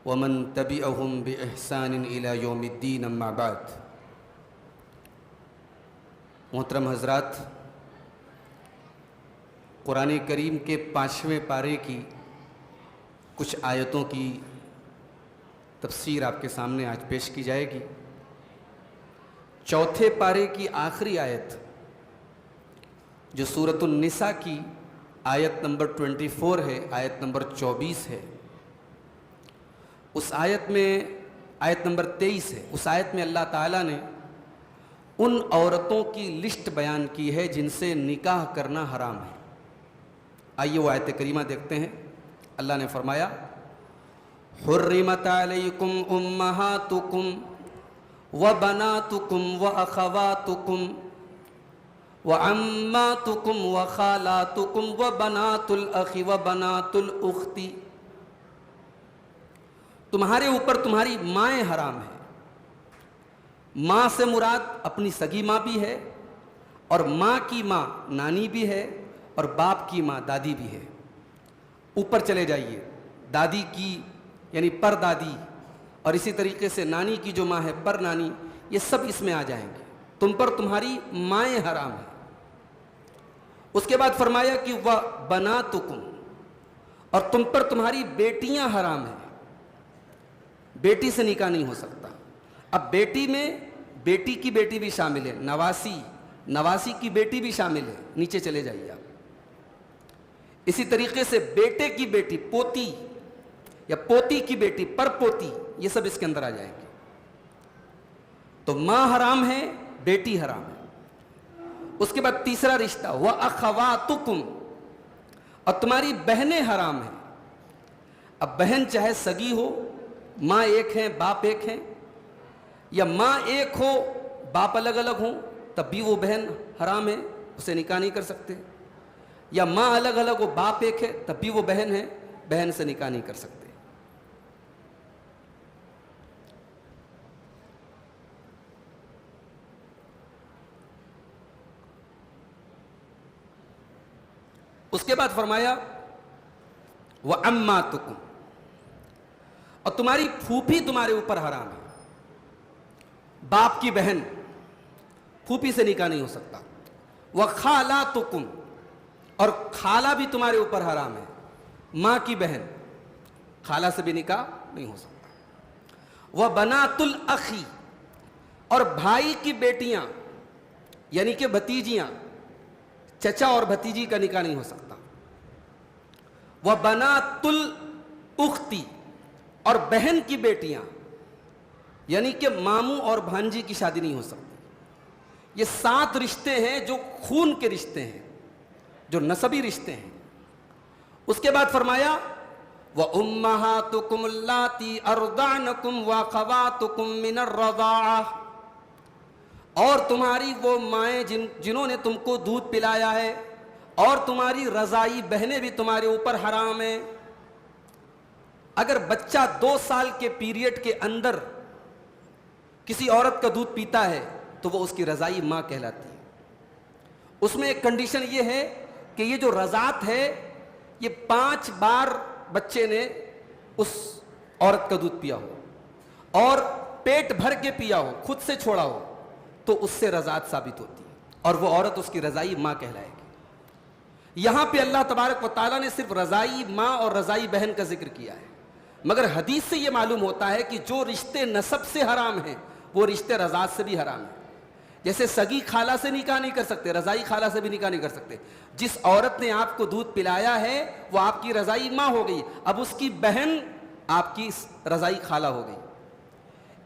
ومن تبعهم بإحسان إلى يوم الدين اما بعد۔ محترم حضرات، قرآن کریم کے 5ویں پارے کی کچھ آیتوں کی تفسیر آپ کے سامنے آج پیش کی جائے گی۔ چوتھے پارے کی آخری آیت جو سورۃ النساء کی آیت نمبر 24 ہے، آیت نمبر 24 ہے، اس آیت میں آیت نمبر 23 ہے، اس آیت میں اللہ تعالیٰ نے ان عورتوں کی لسٹ بیان کی ہے جن سے نکاح کرنا حرام ہے۔ آئیے وہ آیت کریمہ دیکھتے ہیں۔ اللہ نے فرمایا حرمت علیکم امہاتکم وبناتکم واخواتکم وعماتکم وخالاتکم وبنات الاخ وبنات الاخت، تمہارے اوپر تمہاری مائیں حرام ہیں۔ ماں سے مراد اپنی سگی ماں بھی ہے، اور ماں کی ماں نانی بھی ہے، اور باپ کی ماں دادی بھی ہے۔ اوپر چلے جائیے، دادی کی یعنی پر دادی، اور اسی طریقے سے نانی کی جو ماں ہے پر نانی، یہ سب اس میں آ جائیں گے۔ تم پر تمہاری مائیں حرام ہیں۔ اس کے بعد فرمایا کہ وَبَنَاتُكُمْ، اور تم پر تمہاری بیٹیاں حرام ہیں۔ بیٹی سے نکاح نہیں ہو سکتا۔ اب بیٹی میں بیٹی کی بیٹی بھی شامل ہے، نواسی کی بیٹی بھی شامل ہے، نیچے چلے جائیے آپ۔ اسی طریقے سے بیٹے کی بیٹی، پوتی یا پوتی کی بیٹی، پر پوتی، یہ سب اس کے اندر آ جائیں گے۔ تو ماں حرام ہے، بیٹی حرام ہے۔ اس کے بعد تیسرا رشتہ وَأَخَوَاتُكُمْ، اور تمہاری بہنیں حرام ہیں۔ اب بہن چاہے سگی ہو، ماں ایک ہیں باپ ایک ہیں، یا ماں ایک ہو باپ الگ الگ ہوں، تب بھی وہ بہن حرام ہے، اسے نکاح نہیں کر سکتے۔ یا ماں الگ الگ ہو باپ ایک ہے، تب بھی وہ بہن ہے، بہن سے نکاح نہیں کر سکتے۔ اس کے بعد فرمایا وَعَمَّاتُكُمْ، اور تمہاری پھوپھی تمہارے اوپر حرام ہے۔ باپ کی بہن، پھوپھی سے نکاح نہیں ہو سکتا۔ وَخَالَاتُكُمْ، اور خالہ بھی تمہارے اوپر حرام ہے۔ ماں کی بہن، خالہ سے بھی نکاح نہیں ہو سکتا۔ وَبَنَاتُ الْأَخِ، اور بھائی کی بیٹیاں یعنی کہ بھتیجیاں، چچا اور بھتیجی کا نکاح نہیں ہو سکتا۔ وَبَنَاتُ الْأُخْتِ، اور بہن کی بیٹیاں یعنی کہ ماموں اور بھانجی کی شادی نہیں ہو سکتی۔ یہ 7 رشتے ہیں جو خون کے رشتے ہیں، جو نسبی رشتے ہیں۔ اس کے بعد فرمایا وَأُمَّهَاتُكُمُ اللَّاتِي أَرْضَعْنَكُمْ وَأَخَوَاتُكُمْ مِنَ الرَّضَاعَةِ، اور تمہاری وہ مائیں جنہوں نے تم کو دودھ پلایا ہے، اور تمہاری رضائی بہنیں بھی تمہارے اوپر حرام ہیں۔ اگر بچہ 2 سال کے پیریڈ کے اندر کسی عورت کا دودھ پیتا ہے تو وہ اس کی رضائی ماں کہلاتی ہے۔ اس میں ایک کنڈیشن یہ ہے کہ یہ جو رضاعت ہے، یہ 5 بار بچے نے اس عورت کا دودھ پیا ہو اور پیٹ بھر کے پیا ہو، خود سے چھوڑا ہو، تو اس سے رضاعت ثابت ہوتی ہے، اور وہ عورت اس کی رضائی ماں کہلائے گی۔ یہاں پہ اللہ تبارک و تعالیٰ نے صرف رضائی ماں اور رضائی بہن کا ذکر کیا ہے، مگر حدیث سے یہ معلوم ہوتا ہے کہ جو رشتے نسب سے حرام ہیں وہ رشتے رضاعت سے بھی حرام ہیں۔ جیسے سگی خالہ سے نکاح نہیں کر سکتے، رضائی خالہ سے بھی نکاح نہیں کر سکتے۔ جس عورت نے آپ کو دودھ پلایا ہے وہ آپ کی رضائی ماں ہو گئی، اب اس کی بہن آپ کی رضائی خالہ ہو گئی۔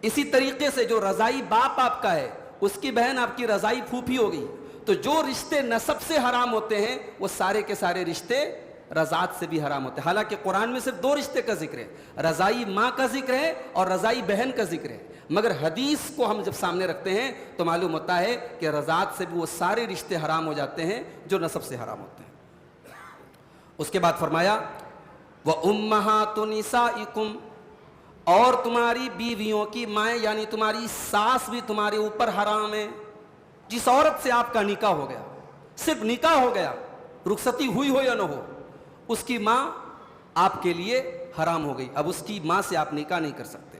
اسی طریقے سے جو رضائی باپ آپ کا ہے، اس کی بہن آپ کی رضائی پھوپھی ہو گئی۔ تو جو رشتے نسب سے حرام ہوتے ہیں وہ سارے کے سارے رشتے رضاعت سے بھی حرام ہوتے ہیں۔ حالانکہ قرآن میں صرف 2 رشتے کا ذکر ہے، رضائی ماں کا ذکر ہے اور رضائی بہن کا ذکر ہے، مگر حدیث کو ہم جب سامنے رکھتے ہیں تو معلوم ہوتا ہے کہ رضاعت سے بھی وہ سارے رشتے حرام ہو جاتے ہیں جو نسب سے حرام ہوتے ہیں۔ اس کے بعد فرمایا وَأُمَّهَاتُ نِسَائِكُمْ، اور تمہاری بیویوں کی مائیں یعنی تمہاری ساس بھی تمہارے اوپر حرام ہے۔ جس عورت سے آپ کا نکاح ہو گیا، صرف نکاح ہو گیا، رخصتی ہوئی ہو یا نہ ہو، اس کی ماں آپ کے لیے حرام ہو گئی، اب اس کی ماں سے آپ نکاح نہیں کر سکتے۔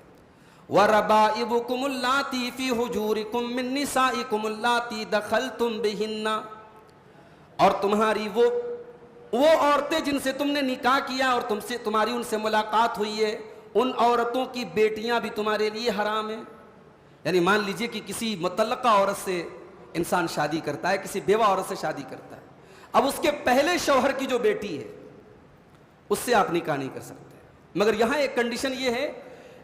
وَرَبَائِبُكُمُ اللَّاتِي فِي حُجُورِكُم مِّن نِّسَائِكُمُ اللَّاتِي دَخَلْتُم بِهِنَّ، اور تمہاری وہ عورتیں جن سے تم نے نکاح کیا اور تمہاری ان سے ملاقات ہوئی ہے، ان عورتوں کی بیٹیاں بھی تمہارے لیے حرام ہیں۔ یعنی مان لیجئے کہ کسی مطلقہ عورت سے انسان شادی کرتا ہے، کسی بیوہ عورت سے شادی کرتا ہے، اب اس کے پہلے شوہر کی جو بیٹی ہے اس سے آپ نکاح نہیں کر سکتے، مگر یہاں ایک کنڈیشن یہ ہے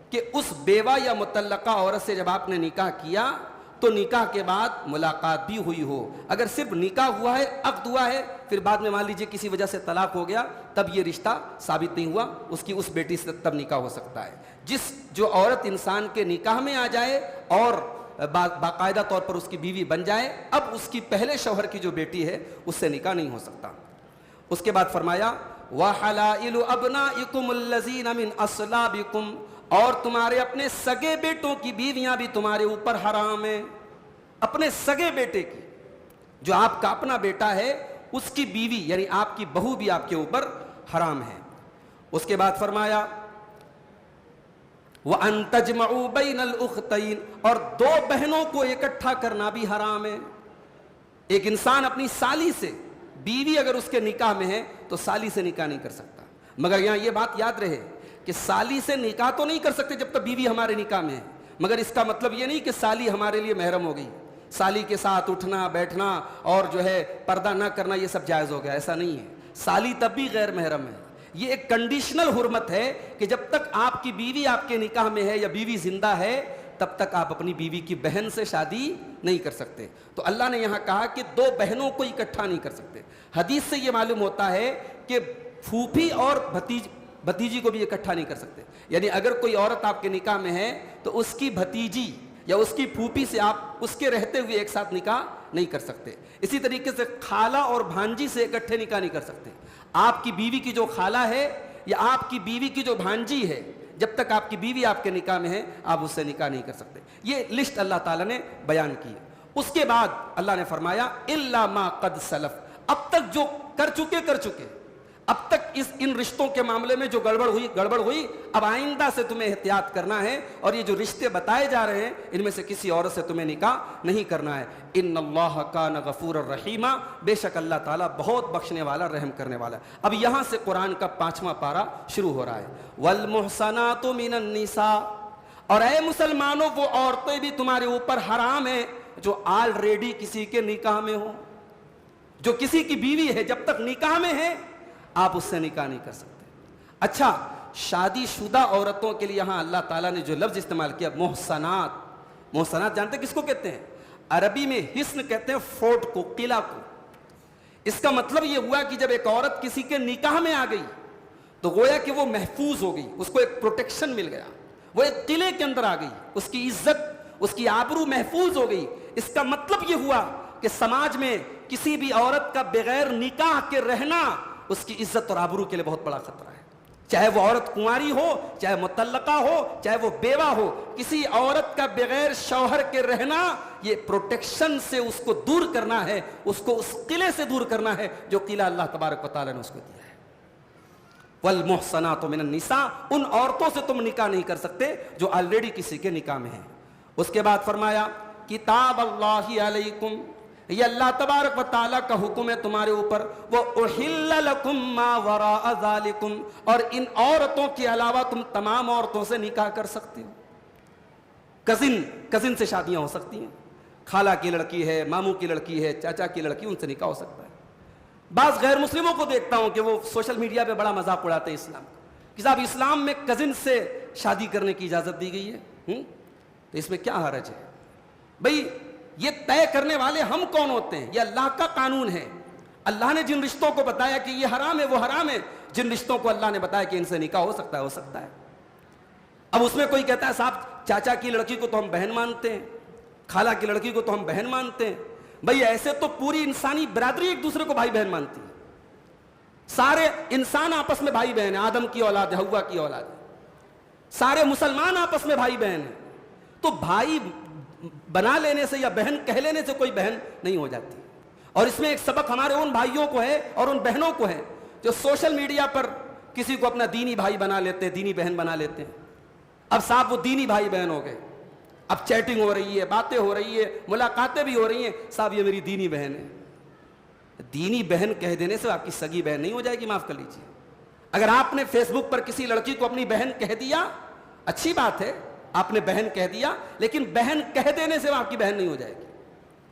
کہ اس بیوہ یا مطلقہ عورت سے جب آپ نے نکاح کیا تو نکاح کے بعد ملاقات بھی ہوئی ہو۔ اگر صرف نکاح ہوا ہے، عقد ہوا ہے، پھر بعد میں مان لیجئے کسی وجہ سے طلاق ہو گیا، تب یہ رشتہ ثابت نہیں ہوا، اس بیٹی سے تب نکاح ہو سکتا ہے۔ جو عورت انسان کے نکاح میں آ جائے اور باقاعدہ طور پر اس کی بیوی بن جائے، اب اس کی پہلے شوہر کی جو بیٹی ہے اس سے نکاح نہیں ہو سکتا۔ اس کے بعد فرمایا وَحَلَائِلُ أَبْنَائِكُمُ الَّذِينَ مِنْ أَصْلَابِكُمْ، اور تمہارے اپنے سگے بیٹوں کی بیویاں بھی تمہارے اوپر حرام ہیں۔ اپنے سگے بیٹے کی، جو آپ کا اپنا بیٹا ہے، اس کی بیوی یعنی آپ کی بہو بھی آپ کے اوپر حرام ہے۔ اس کے بعد فرمایا وَأَن تَجْمَعُوا بَيْنَ الْأُخْتَيْنِ، اور دو بہنوں کو اکٹھا کرنا بھی حرام ہے۔ ایک انسان اپنی سالی سے، بیوی اگر اس کے نکاح میں ہے تو سالی سے نکاح نہیں کر سکتا، مگر یہاں یہ بات یاد رہے کہ سالی سے نکاح تو نہیں کر سکتے جب تک بیوی ہمارے نکاح میں ہے، مگر اس کا مطلب یہ نہیں کہ سالی ہمارے لیے محرم ہو گئی، سالی کے ساتھ اٹھنا بیٹھنا اور جو ہے پردہ نہ کرنا یہ سب جائز ہو گیا، ایسا نہیں ہے۔ سالی تب بھی غیر محرم ہے، یہ ایک کنڈیشنل حرمت ہے کہ جب تک آپ کی بیوی آپ کے نکاح میں ہے یا بیوی زندہ ہے تب تک آپ اپنی بیوی کی بہن سے شادی نہیں کر سکتے۔ تو اللہ نے یہاں کہا کہ دو بہنوں کو اکٹھا نہیں کر سکتے۔ حدیث سے یہ معلوم ہوتا ہے کہ پھوپھی اور بھتیجی کو بھی اکٹھا نہیں کر سکتے، یعنی اگر کوئی عورت آپ کے نکاح میں ہے تو اس کی بھتیجی یا اس کی پھوپھی سے آپ اس کے رہتے ہوئے ایک ساتھ نکاح نہیں کر سکتے۔ اسی طریقے سے خالہ اور بھانجی سے اکٹھے نکاح نہیں کر سکتے۔ آپ کی بیوی کی جو خالہ ہے یا آپ کی بیوی کی جو بھانجی ہے، جب تک آپ کی بیوی آپ کے نکاح میں ہے آپ اس سے نکاح نہیں کر سکتے۔ یہ لسٹ اللہ تعالیٰ نے بیان کی۔ اس کے بعد اللہ نے فرمایا الا ما قد سلف، اب تک جو کر چکے، اب تک ان رشتوں کے معاملے میں جو گڑبڑ ہوئی، اب آئندہ سے تمہیں احتیاط کرنا ہے، اور یہ جو رشتے بتائے جا رہے ہیں ان میں سے کسی عورت سے تمہیں نکاح نہیں کرنا ہے۔ ان اللہ کان غفور الرحیم، بے شک اللہ تعالیٰ بہت بخشنے والا رحم کرنے والا ہے۔ اب یہاں سے قرآن کا 5واں پارہ شروع ہو رہا ہے۔ والمحصنات من النساء، اور اے مسلمانوں وہ عورتیں بھی تمہارے اوپر حرام ہیں جو آلریڈی کسی کے نکاح میں ہو، جو کسی کی بیوی ہے جب تک نکاح میں ہے آپ اس سے نکاح نہیں کر سکتے۔ اچھا، شادی شدہ عورتوں کے لیے یہاں اللہ تعالیٰ نے جو لفظ استعمال کیا محصنات جانتے کس کو کہتے ہیں؟ عربی میں حصن کہتے ہیں فورٹ کو، قلعہ کو۔ اس کا مطلب یہ ہوا کہ جب ایک عورت کسی کے نکاح میں آ گئی تو گویا کہ وہ محفوظ ہو گئی، اس کو ایک پروٹیکشن مل گیا، وہ ایک قلعے کے اندر آ گئی، اس کی عزت، اس کی آبرو محفوظ ہو گئی۔ اس کا مطلب یہ ہوا کہ سماج میں کسی بھی عورت کا بغیر نکاح کے رہنا اس کی عزت اور آبرو کے لیے بہت بڑا خطرہ ہے۔ چاہے وہ عورت کنواری ہو، چاہے مطلقہ ہو، چاہے وہ بیوہ ہو، کسی عورت کا بغیر شوہر کے رہنا یہ پروٹیکشن سے اس کو دور کرنا ہے، اس کو اس قلعے سے دور کرنا ہے جو قلعہ اللہ تبارک و تعالیٰ نے اس کو دیا ہے۔ والمحصنات من النساء، ان عورتوں سے تم نکاح نہیں کر سکتے جو آلریڈی کسی کے نکاح میں ہیں۔ اس کے بعد فرمایا کتاب اللہ علیکم، یہ اللہ تبارک و تعالیٰ کا حکم ہے تمہارے اوپر، وَأُحِلَّ لَكُمْ مَا وَرَاءَ ذَلِكُمْ، اور ان عورتوں کے علاوہ تم تمام عورتوں سے نکاح کر سکتے ہو۔ کزن سے شادیاں ہو سکتی ہیں، خالہ کی لڑکی ہے، ماموں کی لڑکی ہے، چاچا کی لڑکی، ان سے نکاح ہو سکتا ہے۔ بعض غیر مسلموں کو دیکھتا ہوں کہ وہ سوشل میڈیا پہ بڑا مذاق اڑاتے ہیں اسلام کہ صاحب اسلام میں کزن سے شادی کرنے کی اجازت دی گئی ہے، تو اس میں کیا حرج ہے؟ بھئی یہ طے کرنے والے ہم کون ہوتے ہیں؟ یہ اللہ کا قانون ہے۔ اللہ نے جن رشتوں کو بتایا کہ یہ حرام ہے وہ حرام ہے، جن رشتوں کو اللہ نے بتایا کہ ان سے نکاح ہو سکتا ہے، ہو سکتا ہے۔ اب اس میں کوئی کہتا ہے صاحب چاچا کی لڑکی کو تو ہم بہن مانتے ہیں، خالہ کی لڑکی کو تو ہم بہن مانتے ہیں۔ بھئی ایسے تو پوری انسانی برادری ایک دوسرے کو بھائی بہن مانتی ہے، سارے انسان آپس میں بھائی بہن ہیں، آدم کی اولاد ہے، حوا کی اولاد ہے، سارے مسلمان آپس میں بھائی بہن ہیں۔ تو بھائی بنا لینے سے یا بہن کہہ لینے سے کوئی بہن نہیں ہو جاتی۔ اور اس میں ایک سبق ہمارے ان بھائیوں کو ہے اور ان بہنوں کو ہے جو سوشل میڈیا پر کسی کو اپنا دینی بھائی بنا لیتے ہیں, دینی بہن بنا لیتے ہیں. اب صاحب وہ دینی بھائی بہن ہو گئے, اب چیٹنگ ہو رہی ہے, باتیں ہو رہی ہے, ملاقاتیں بھی ہو رہی ہیں, صاحب یہ میری دینی بہن ہے. دینی بہن کہہ دینے سے آپ کی سگی بہن نہیں ہو جائے گی, معاف کر لیجیے. اگر آپ نے فیس بک پر کسی لڑکی کو اپنی بہن کہہ دیا, اچھی بات ہے, آپ نے بہن کہہ دیا, لیکن بہن کہہ دینے سے وہ آپ کی بہن نہیں ہو جائے گی.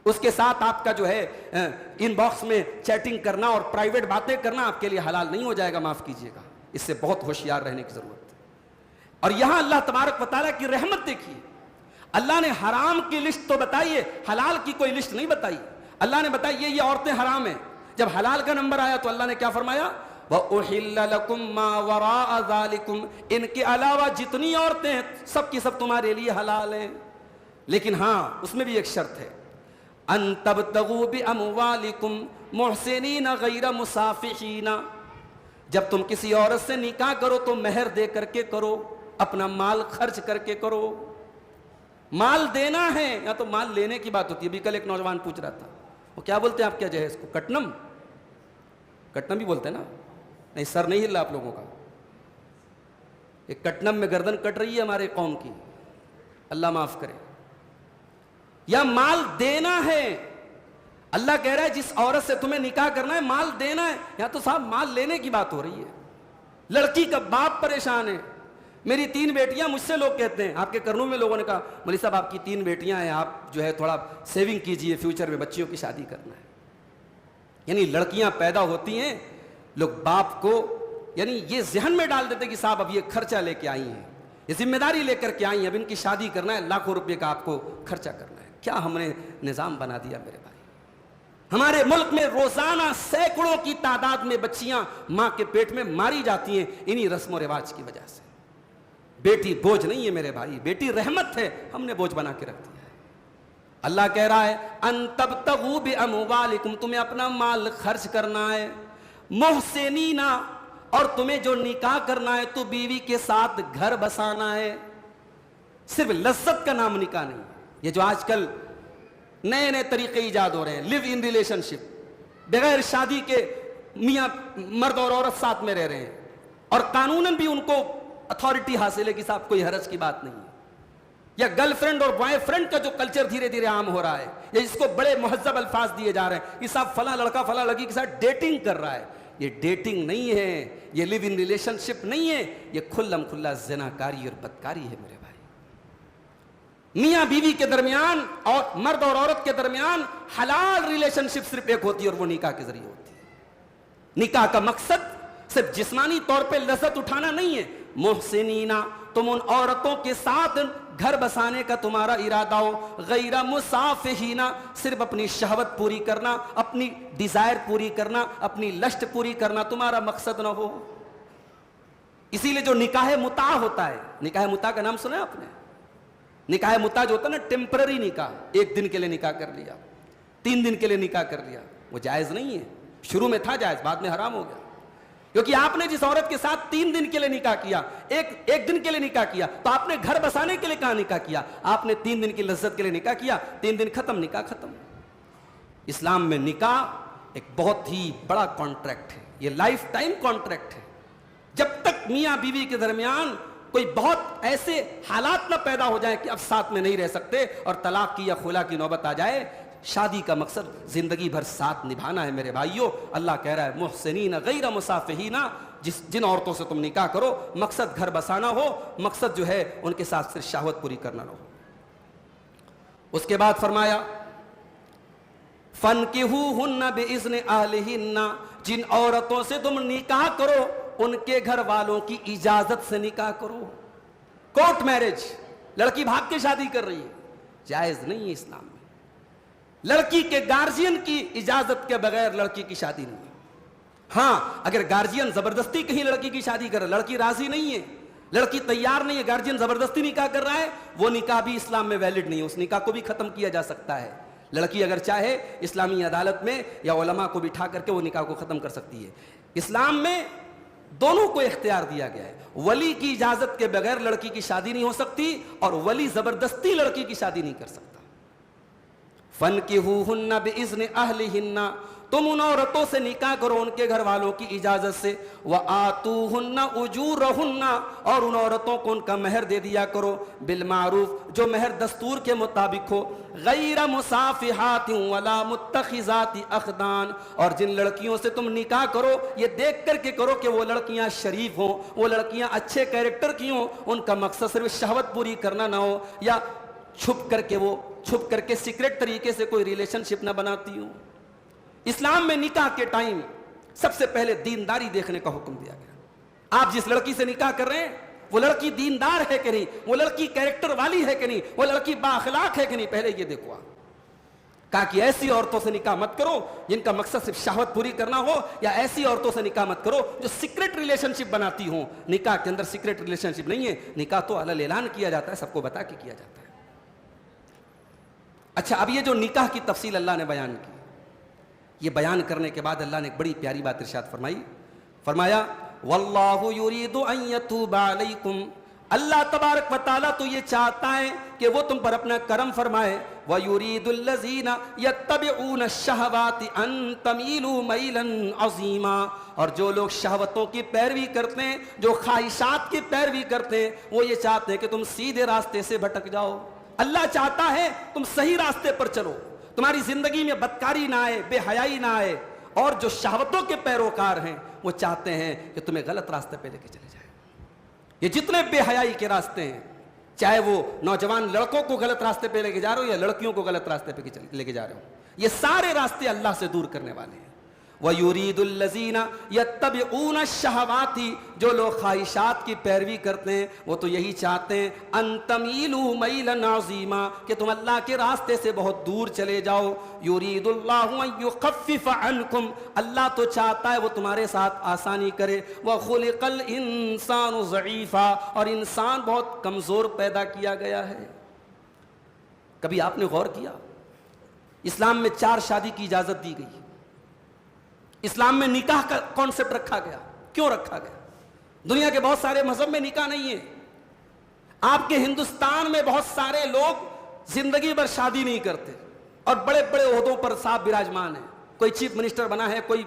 اس کے ساتھ آپ کا جو ہے ان باکس میں چیٹنگ کرنا اور پرائیویٹ باتیں کرنا آپ کے لیے حلال نہیں ہو جائے گا, معاف کیجیے گا. اس سے بہت ہوشیار رہنے کی ضرورت ہے. اور یہاں اللہ تبارک و تعالیٰ کی رحمت دیکھیے, اللہ نے حرام کی لسٹ تو بتائی ہے, حلال کی کوئی لسٹ نہیں بتائی. اللہ نے بتایا یہ عورتیں حرام ہیں. جب حلال کا نمبر آیا تو اللہ نے کیا فرمایا, وَأُحِلَّ لَكُمْ مَا وَرَاءَ ذَلِكُمْ, ان کے علاوہ جتنی عورتیں ہیں سب کی سب تمہارے لیے حلال ہیں. لیکن ہاں اس میں بھی ایک شرط ہے, أَن تَبْتَغُوا بِأَمْوَالِكُمْ مُحْسِنِينَ غَيْرَ مُسَافِحِينَ, جب تم کسی عورت سے نکاح کرو تو مہر دے کر کے کرو, اپنا مال خرچ کر کے کرو. مال دینا ہے یا تو مال لینے کی بات ہوتی ہے. ابھی کل ایک نوجوان پوچھ رہا تھا, وہ کیا بولتے ہیں آپ کیا جو ہے اس کو, کٹنم, کٹنم بھی بولتے ہیں نا, نہیں سر نہیں ہل رہا آپ لوگوں کا, ایک کٹنم میں گردن کٹ رہی ہے ہمارے قوم کی, اللہ معاف کرے. یا مال دینا ہے, اللہ کہہ رہا ہے جس عورت سے تمہیں نکاح کرنا ہے مال دینا ہے, یا تو صاحب مال لینے کی بات ہو رہی ہے. لڑکی کا باپ پریشان ہے, میری 3 بیٹیاں, مجھ سے لوگ کہتے ہیں, آپ کے کرنول میں لوگوں نے کہا مولوی صاحب آپ کی 3 بیٹیاں ہیں, آپ جو ہے تھوڑا سیونگ کیجئے, فیوچر میں بچیوں کی شادی کرنا ہے. یعنی لڑکیاں پیدا ہوتی ہیں, لوگ باپ کو یعنی یہ ذہن میں ڈال دیتے کہ صاحب اب یہ خرچہ لے کے آئی ہیں, یہ ذمہ داری لے کر کے آئی ہیں, اب ان کی شادی کرنا ہے, لاکھوں روپے کا آپ کو خرچہ کرنا ہے. کیا ہم نے نظام بنا دیا میرے بھائی. ہمارے ملک میں روزانہ سینکڑوں کی تعداد میں بچیاں ماں کے پیٹ میں ماری جاتی ہیں انہی رسم و رواج کی وجہ سے. بیٹی بوجھ نہیں ہے میرے بھائی, بیٹی رحمت ہے, ہم نے بوجھ بنا کے رکھ دیا ہے. اللہ کہہ رہا ہے ان تبتغوا باموالکم, تمہیں اپنا مال خرچ کرنا ہے, محسنینا, اور تمہیں جو نکاح کرنا ہے تو بیوی کے ساتھ گھر بسانا ہے. صرف لذت کا نام نکاح نہیں. یہ جو آج کل نئے نئے طریقے ایجاد ہو رہے ہیں, لیو ان ریلیشن شپ, بغیر شادی کے میاں مرد اور عورت ساتھ میں رہ رہے ہیں, اور قانوناً بھی ان کو اتھارٹی حاصل ہے کہ صاحب کوئی حرج کی بات نہیں ہے. یا گرل فرینڈ اور بوائے فرینڈ کا جو کلچر دھیرے دھیرے عام ہو رہا ہے, یا اس کو بڑے مہذب الفاظ دیے جا رہے ہیں کہ صاحب فلاں لڑکا فلاں لڑکی کے ساتھ ڈیٹنگ کر رہا ہے. یہ ڈیٹنگ نہیں ہے, یہ لیو ان ریلیشن شپ نہیں ہے, یہ کھلم کھلا زناکاری اور بدکاری ہے میرے بھائی. میاں بیوی کے درمیان اور مرد اور عورت کے درمیان حلال ریلیشن شپ صرف ایک ہوتی ہے, اور وہ نکاح کے ذریعے ہوتی ہے. نکاح کا مقصد صرف جسمانی طور پہ لذت اٹھانا نہیں ہے. محسنینا, تم ان عورتوں کے ساتھ گھر بسانے کا تمہارا ارادہ ہو, غیر مسافحینا, صرف اپنی شہوت پوری کرنا, اپنی ڈیزائر پوری کرنا, اپنی لشٹ پوری کرنا تمہارا مقصد نہ ہو. اسی لیے جو نکاح متع ہوتا ہے, نکاح متع کا نام سنا ہے آپ نے؟ نکاح متع جو ہوتا ہے نا, ٹیمپرری نکاح, 1 دن کے لیے نکاح کر لیا, 3 دن کے لیے نکاح کر لیا, وہ جائز نہیں ہے. شروع میں تھا جائز, بعد میں حرام ہو گیا. کیونکہ آپ نے جس عورت کے ساتھ 3 دن کے لیے نکاح کیا, ایک دن کے لیے نکاح کیا, تو آپ نے گھر بسانے کے لیے کہاں نکاح کیا؟ آپ نے 3 دن کی لذت کے لیے نکاح کیا, 3 دن ختم, نکاح ختم. اسلام میں نکاح ایک بہت ہی بڑا کانٹریکٹ ہے, یہ لائف ٹائم کانٹریکٹ ہے. جب تک میاں بیوی کے درمیان کوئی بہت ایسے حالات نہ پیدا ہو جائیں کہ اب ساتھ میں نہیں رہ سکتے اور طلاق کی یا خلا کی نوبت آ جائے, شادی کا مقصد زندگی بھر ساتھ نبھانا ہے میرے بھائیوں. اللہ کہہ رہا ہے محسنین غیر مسافحین, جن عورتوں سے تم نکاح کرو مقصد گھر بسانا ہو, مقصد جو ہے ان کے ساتھ صرف شہوت پوری کرنا نہ ہو. اس کے بعد فرمایا فَانْكِحُوهُنَّ بِإِذْنِ أَهْلِهِنَّ, جن عورتوں سے تم نکاح کرو ان کے گھر والوں کی اجازت سے نکاح کرو. کورٹ میرج, لڑکی بھاگ کے شادی کر رہی ہے, جائز نہیں ہے اسلام میں. لڑکی کے گارجین کی اجازت کے بغیر لڑکی کی شادی نہیں. ہاں اگر گارجین زبردستی کہیں لڑکی کی شادی کر رہا ہے, لڑکی راضی نہیں ہے, لڑکی تیار نہیں ہے, گارجین زبردستی نکاح کر رہا ہے, وہ نکاح بھی اسلام میں ویلڈ نہیں ہے, اس نکاح کو بھی ختم کیا جا سکتا ہے. لڑکی اگر چاہے اسلامی عدالت میں یا علماء کو بٹھا کر کے وہ نکاح کو ختم کر سکتی ہے. اسلام میں دونوں کو اختیار دیا گیا ہے. ولی کی اجازت کے بغیر لڑکی کی شادی نہیں ہو سکتی, اور ولی زبردستی لڑکی کی شادی نہیں کر سکتا. فَانْكِحُوهُنَّ بِإِذْنِ أَهْلِهِنَّ, تم ان عورتوں سے نکاح کرو ان کے گھر والوں کی اجازت سے، وَآتُوهُنَّ أُجُورَهُنَّ اور ان عورتوں کو ان کا مہر دے دیا کرو بالمعروف، جو مہر دستور کے مطابق ہو، غیر مصافحات ولا متخذات اخدان، اور جن لڑکیوں سے تم نکاح کرو یہ دیکھ کر کے کرو کہ وہ لڑکیاں شریف ہوں، وہ لڑکیاں اچھے کیریکٹر کی ہوں، ان کا مقصد صرف شہوت پوری کرنا نہ ہو، یا چھپ کر کے سیکرٹ طریقے سے کوئی ریلیشن شپ نہ بناتی ہوں۔ اسلام میں نکاح کے ٹائم سب سے پہلے دینداری دیکھنے کا حکم دیا گیا۔ آپ جس لڑکی سے نکاح کر رہے ہیں وہ لڑکی دیندار ہے کہ نہیں، وہ لڑکی کیریکٹر والی ہے کہ نہیں، وہ لڑکی بااخلاق ہے کہ نہیں، پہلے یہ دیکھو آپ۔ کہا کہ ایسی عورتوں سے نکاح مت کرو جن کا مقصد صرف شہوت پوری کرنا ہو، یا ایسی عورتوں سے نکاح مت کرو جو سیکرٹ ریلیشن شپ بناتی ہوں۔ نکاح کے اندر سیکرٹ ریلیشن شپ نہیں ہے، نکاح تو علل اعلان کیا جاتا ہے، سب کو بتا کے کیا جاتا ہے۔ اچھا، اب یہ جو نکاح کی تفصیل اللہ نے بیان کی، یہ بیان کرنے کے بعد اللہ نے ایک بڑی پیاری بات ارشاد فرمائی، فرمایا واللہ یرید ان یتوب علیکم، اللہ تبارک و تعالیٰ تو یہ چاہتا ہے کہ وہ تم پر اپنا کرم فرمائے، وَيُرِيدُ الَّذِينَ يَتَّبِعُونَ الشَّهَوَاتِ أَن تَمِيلُوا مَيْلًا عَظِيمًا، اور جو لوگ شہوتوں کی پیروی کرتے ہیں، جو خواہشات کی پیروی کرتے ہیں، وہ یہ چاہتے ہیں کہ تم سیدھے راستے سے بھٹک جاؤ۔ اللہ چاہتا ہے تم صحیح راستے پر چلو، تمہاری زندگی میں بدکاری نہ آئے، بے حیائی نہ آئے، اور جو شہوتوں کے پیروکار ہیں وہ چاہتے ہیں کہ تمہیں غلط راستے پہ لے کے چلے جائیں۔ یہ جتنے بے حیائی کے راستے ہیں، چاہے وہ نوجوان لڑکوں کو غلط راستے پہ لے کے جا رہے ہو یا لڑکیوں کو غلط راستے پہ لے کے جا رہے ہو، یہ سارے راستے اللہ سے دور کرنے والے ہیں۔ وَيُرِيدُ الَّذِينَ يَتَّبِعُونَ الشَّهَوَاتِ، جو لوگ خواہشات کی پیروی کرتے ہیں وہ تو یہی چاہتے ہیں أَن تَمِيلُوا مَيْلًا عَظِيمًا، کہ تم اللہ کے راستے سے بہت دور چلے جاؤ۔ يُرِيدُ اللَّهُ أَن يُخَفِّفَ عَنْكُمْ، اللہ تو چاہتا ہے وہ تمہارے ساتھ آسانی کرے۔ وَخُلِقَ الْإِنسَانُ ضَعِيفًا، اور انسان بہت کمزور پیدا کیا گیا ہے۔ کبھی آپ نے غور کیا اسلام میں 4 شادی کی اجازت دی گئی، اسلام میں نکاح کا کانسیپٹ رکھا گیا، کیوں رکھا گیا؟ دنیا کے بہت سارے مذہب میں نکاح نہیں ہے۔ آپ کے ہندوستان میں بہت سارے لوگ زندگی بھر شادی نہیں کرتے اور بڑے بڑے عہدوں پر صاحب براجمان ہیں، کوئی چیف منسٹر بنا ہے، کوئی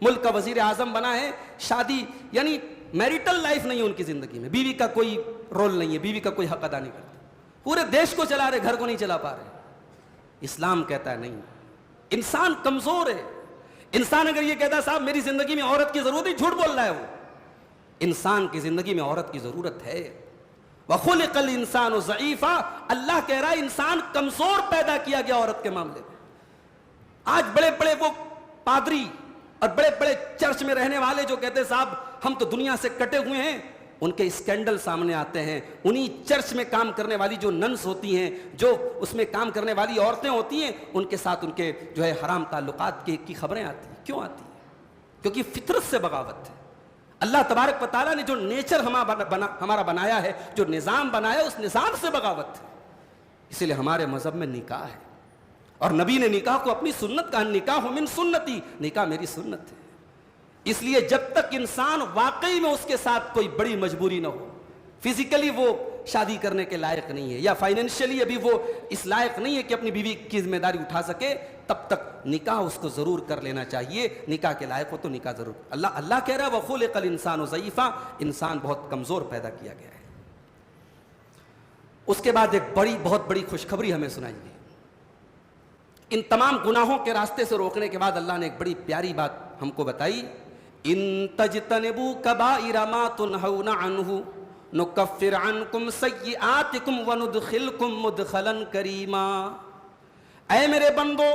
ملک کا وزیر اعظم بنا ہے، شادی یعنی میریٹل لائف نہیں ہے ان کی زندگی میں، بیوی کا کوئی رول نہیں ہے، بیوی کا کوئی حق ادا نہیں کرتا، پورے دیش کو چلا رہے، گھر کو نہیں چلا پا رہے۔ اسلام کہتا ہے نہیں، انسان کمزور ہے۔ انسان اگر یہ کہتا ہے صاحب میری زندگی میں عورت کی ضرورت ہے، جھوٹ بول رہا ہے وہ۔ انسان کی زندگی میں عورت کی ضرورت ہے۔ وَخُلِقَ الْإِنسَانُ ضَعِيفًا، اللہ کہہ رہا ہے انسان کمزور پیدا کیا گیا عورت کے معاملے میں۔ آج بڑے بڑے وہ پادری اور بڑے بڑے چرچ میں رہنے والے جو کہتے ہیں صاحب ہم تو دنیا سے کٹے ہوئے ہیں، ان کے اسکینڈل سامنے آتے ہیں، انہی چرچ میں کام کرنے والی جو ننس ہوتی ہیں، جو اس میں کام کرنے والی عورتیں ہوتی ہیں، ان کے ساتھ ان کے جو ہے حرام تعلقات کی خبریں آتی ہیں۔ کیوں آتی ہیں؟ کیونکہ فطرت سے بغاوت ہے۔ اللہ تبارک و تعالیٰ نے جو نیچر ہمارا بنایا ہے، جو نظام بنایا، اس نظام سے بغاوت ہے۔ اسی لیے ہمارے مذہب میں نکاح ہے، اور نبی نے نکاح کو اپنی سنت کہا، نکاح من سنتی، نکاح میری سنت ہے۔ اس لیے جب تک انسان واقعی میں اس کے ساتھ کوئی بڑی مجبوری نہ ہو، فزیکلی وہ شادی کرنے کے لائق نہیں ہے یا فائنینشلی ابھی وہ اس لائق نہیں ہے کہ اپنی بیوی کی ذمہ داری اٹھا سکے، تب تک نکاح اس کو ضرور کر لینا چاہیے۔ نکاح کے لائق ہو تو نکاح ضرور۔ اللہ کہہ رہا ہے وَخُلِقَ الْإِنسَانُ ضَعِيفًا، انسان بہت کمزور پیدا کیا گیا ہے۔ اس کے بعد ایک بہت بڑی خوشخبری ہمیں سنائی گئی۔ ان تمام گناہوں کے راستے سے روکنے کے بعد اللہ نے ایک بڑی پیاری بات ہم کو بتائی، ان تجتنبوا کبائر ما تنہون عنہ نکفر عنکم سیئاتکم وندخلکم مدخلا کریما۔ اے میرے بندو،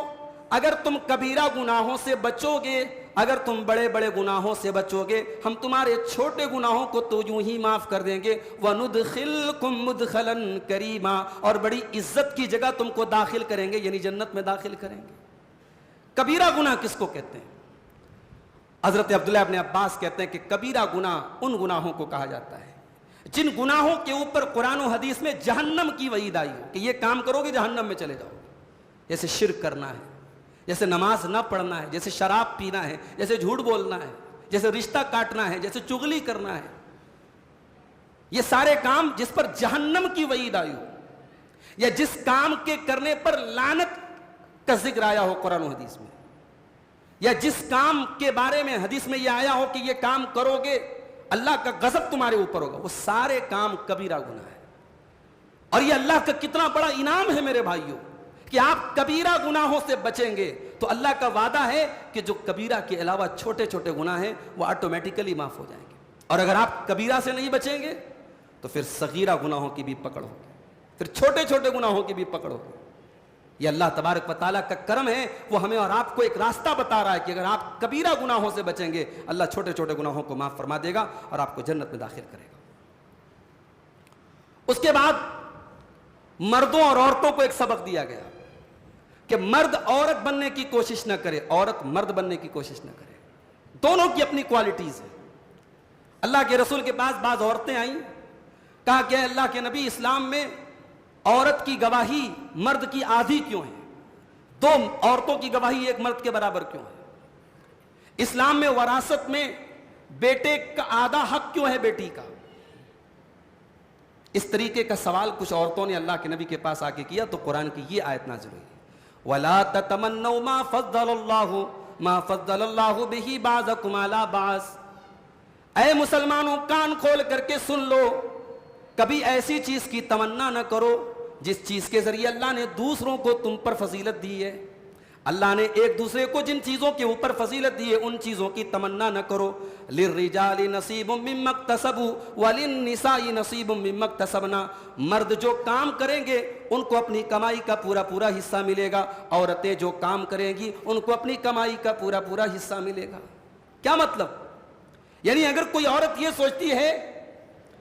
اگر تم کبیرہ گناہوں سے بچو گے، اگر تم بڑے بڑے گناہوں سے بچو گے، ہم تمہارے چھوٹے گناہوں کو تو یوں ہی معاف کر دیں گے۔ وَنُدْخِلْكُمْ مُدْخَلًا كَرِيمًا، اور بڑی عزت کی جگہ تم کو داخل کریں گے، یعنی جنت میں داخل کریں گے۔ کبیرہ گناہ کس کو کہتے ہیں؟ حضرت عبداللہ ابن عباس کہتے ہیں کہ کبیرہ گناہ ان گناہوں کو کہا جاتا ہے جن گناہوں کے اوپر قرآن و حدیث میں جہنم کی وعید آئی ہو کہ یہ کام کرو گے جہنم میں چلے جاؤ گے، جیسے شرک کرنا ہے، جیسے نماز نہ پڑھنا ہے، جیسے شراب پینا ہے، جیسے جھوٹ بولنا ہے، جیسے رشتہ کاٹنا ہے، جیسے چغلی کرنا ہے۔ یہ سارے کام جس پر جہنم کی وعید آئی ہو یا جس کام کے کرنے پر لعنت کا ذکر آیا ہو قرآن و حدیث میں، یا جس کام کے بارے میں حدیث میں یہ آیا ہو کہ یہ کام کرو گے اللہ کا غضب تمہارے اوپر ہوگا، وہ سارے کام کبیرہ گناہ ہے۔ اور یہ اللہ کا کتنا بڑا انعام ہے میرے بھائیوں کہ آپ کبیرہ گناہوں سے بچیں گے تو اللہ کا وعدہ ہے کہ جو کبیرہ کے علاوہ چھوٹے چھوٹے گناہ ہیں وہ آٹومیٹیکلی معاف ہو جائیں گے۔ اور اگر آپ کبیرہ سے نہیں بچیں گے تو پھر صغیرہ گناہوں کی بھی پکڑ ہوگی، پھر چھوٹے چھوٹے گناہوں کی بھی پکڑ ہوگی۔ یہ اللہ تبارک و تعالیٰ کا کرم ہے، وہ ہمیں اور آپ کو ایک راستہ بتا رہا ہے کہ اگر آپ کبیرہ گناہوں سے بچیں گے اللہ چھوٹے چھوٹے گناہوں کو معاف فرما دے گا اور آپ کو جنت میں داخل کرے گا۔ اس کے بعد مردوں اور عورتوں کو ایک سبق دیا گیا کہ مرد عورت بننے کی کوشش نہ کرے، عورت مرد بننے کی کوشش نہ کرے، دونوں کی اپنی کوالٹیز ہیں۔ اللہ کے رسول کے پاس بعض عورتیں آئیں، کہا کہ اللہ کے نبی اسلام میں عورت کی گواہی مرد کی آدھی کیوں ہے؟ دو عورتوں کی گواہی ایک مرد کے برابر کیوں ہے؟ اسلام میں وراثت میں بیٹے کا آدھا حق کیوں ہے بیٹی کا؟ اس طریقے کا سوال کچھ عورتوں نے اللہ کے نبی کے پاس آ کے کیا تو قرآن کی یہ آیت نازل ہوئی، وَلَا تَتَمَنَّوْا مَا فَضَّلَ اللَّهُ بِهِ بَعْضَكُمْ عَلَىٰ بَعْضٍ۔ اے مسلمانوں کان کھول کر کے سن لو، کبھی ایسی چیز کی تمنا نہ کرو جس چیز کے ذریعے اللہ نے دوسروں کو تم پر فضیلت دی ہے۔ اللہ نے ایک دوسرے کو جن چیزوں کے اوپر فضیلت دی ہے ان چیزوں کی تمنا نہ کرو۔ لِلرِّجَالِ نَصِيبٌ مِّمَّا اكْتَسَبُوا وَلِلنِّسَاءِ نَصِيبٌ مِّمَّا اكْتَسَبْنَا۔ مرد جو کام کریں گے ان کو اپنی کمائی کا پورا پورا حصہ ملے گا، عورتیں جو کام کریں گی ان کو اپنی کمائی کا پورا پورا حصہ ملے گا۔ کیا مطلب؟ یعنی اگر کوئی عورت یہ سوچتی ہے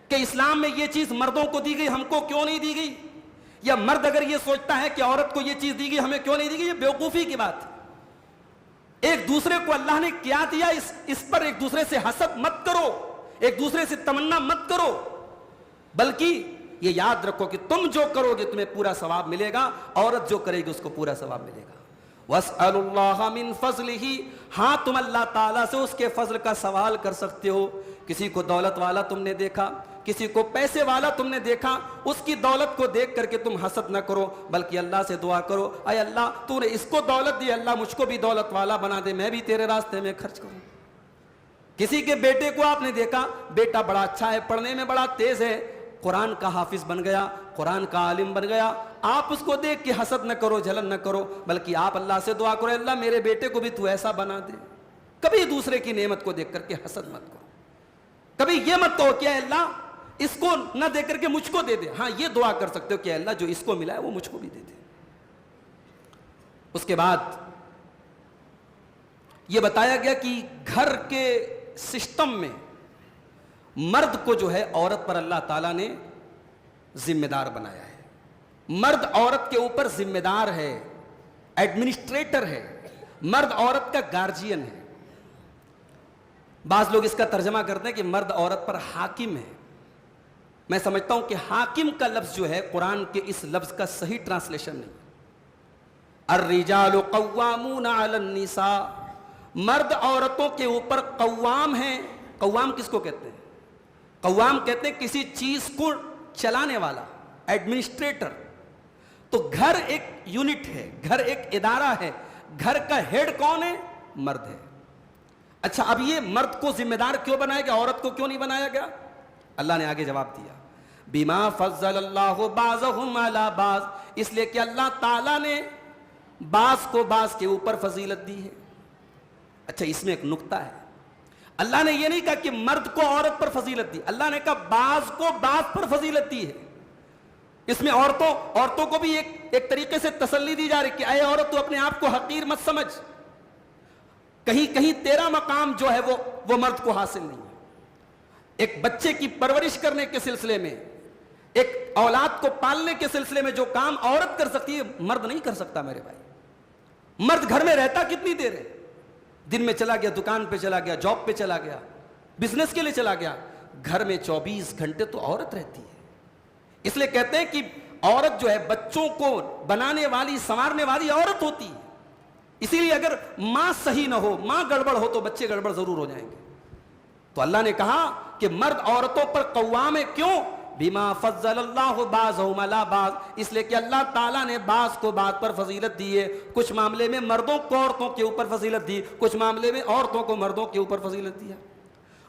کہ اسلام میں یہ چیز مردوں کو دی گئی ہم کو کیوں نہیں دی گئی، یا مرد اگر یہ سوچتا ہے کہ عورت کو یہ چیز دی گئی ہمیں کیوں نہیں دی گئی، یہ بیوقوفی کی بات ہے۔ ایک دوسرے کو اللہ نے کیا دیا اس پر ایک دوسرے سے حسد مت کرو، ایک دوسرے سے تمنا مت کرو، بلکہ یہ یاد رکھو کہ تم جو کرو گے تمہیں پورا ثواب ملے گا، عورت جو کرے گی اس کو پورا ثواب ملے گا۔ وَاسْأَلُوا اللَّهَ مِن فَضْلِهِ، ہاں تم اللہ تعالیٰ سے اس کے فضل کا سوال کر سکتے ہو۔ کسی کو دولت والا تم نے دیکھا، کسی کو پیسے والا تم نے دیکھا، اس کی دولت کو دیکھ کر کے تم حسد نہ کرو، بلکہ اللہ سے دعا کرو، اے اللہ تو نے اس کو دولت دی، اللہ مجھ کو بھی دولت والا بنا دے، میں بھی تیرے راستے میں خرچ کروں۔ کسی کے بیٹے کو آپ نے دیکھا، بیٹا بڑا اچھا ہے، پڑھنے میں بڑا تیز ہے، قرآن کا حافظ بن گیا، قرآن کا عالم بن گیا، آپ اس کو دیکھ کے حسد نہ کرو، جلن نہ کرو، بلکہ آپ اللہ سے دعا کرو، اللہ میرے بیٹے کو بھی تو ایسا بنا دے۔ کبھی دوسرے کی نعمت کو دیکھ کر کے حسد مت کرو، کبھی یہ مت کہو کہ اے اللہ اس کو نہ دے کر کے مجھ کو دے دے، ہاں یہ دعا کر سکتے ہو کہ اے اللہ جو اس کو ملا ہے وہ مجھ کو بھی دے دے۔ اس کے بعد یہ بتایا گیا کہ گھر کے سسٹم میں مرد کو جو ہے عورت پر اللہ تعالیٰ نے ذمہ دار بنایا ہے، مرد عورت کے اوپر ذمہ دار ہے، ایڈمنسٹریٹر ہے، مرد عورت کا گارجین ہے۔ بعض لوگ اس کا ترجمہ کرتے ہیں کہ مرد عورت پر حاکم ہے، میں سمجھتا ہوں کہ حاکم کا لفظ جو ہے قرآن کے اس لفظ کا صحیح ٹرانسلیشن نہیں۔ الرجال قوامون علی النساء، مرد عورتوں کے اوپر قوام ہیں۔ قوام کس کو کہتے ہیں؟ قوام کہتے ہیں کسی چیز کو چلانے والا، ایڈمنسٹریٹر۔ تو گھر ایک یونٹ ہے، گھر ایک ادارہ ہے، گھر کا ہیڈ کون ہے؟ مرد ہے۔ اچھا اب یہ مرد کو ذمہ دار کیوں بنایا گیا، عورت کو کیوں نہیں بنایا گیا؟ اللہ نے آگے جواب دیا، بما فضل اللہ بعضهم علی بعض، اس لیے کہ اللہ تعالیٰ نے بعض کو بعض کے اوپر فضیلت دی ہے۔ اچھا اس میں ایک نقطہ ہے، اللہ نے یہ نہیں کہا کہ مرد کو عورت پر فضیلت دی، اللہ نے کہا بعض کو بعض پر فضیلت دی ہے۔ اس میں عورتوں کو بھی ایک طریقے سے تسلی دی جا رہی کہ اے عورت تو اپنے آپ کو حقیر مت سمجھ، کہیں کہیں تیرا مقام جو ہے وہ مرد کو حاصل نہیں ہے۔ ایک بچے کی پرورش کرنے کے سلسلے میں، ایک اولاد کو پالنے کے سلسلے میں جو کام عورت کر سکتی ہے مرد نہیں کر سکتا میرے بھائی۔ مرد گھر میں رہتا کتنی دیر ہے؟ دن میں چلا گیا، دکان پہ چلا گیا، جاب پہ چلا گیا، بزنس کے لیے چلا گیا، گھر میں 24 گھنٹے تو عورت رہتی ہے۔ اس لیے کہتے ہیں کہ عورت جو ہے بچوں کو بنانے والی، سنوارنے والی عورت ہوتی ہے۔ اسی لیے اگر ماں صحیح نہ ہو، ماں گڑبڑ ہو تو بچے گڑبڑ ضرور ہو جائیں گے۔ تو اللہ نے کہا کہ مرد عورتوں پر قوام ہے، کیوں؟ بما فضل اللہ بعضهم علی بعض، اس لیے کہ اللہ تعالیٰ نے بعض کو بعض پر فضیلت دی ہے. کچھ معاملے میں مردوں کو عورتوں کے اوپر فضیلت دی، کچھ معاملے میں عورتوں کو مردوں کے اوپر فضیلت دیا.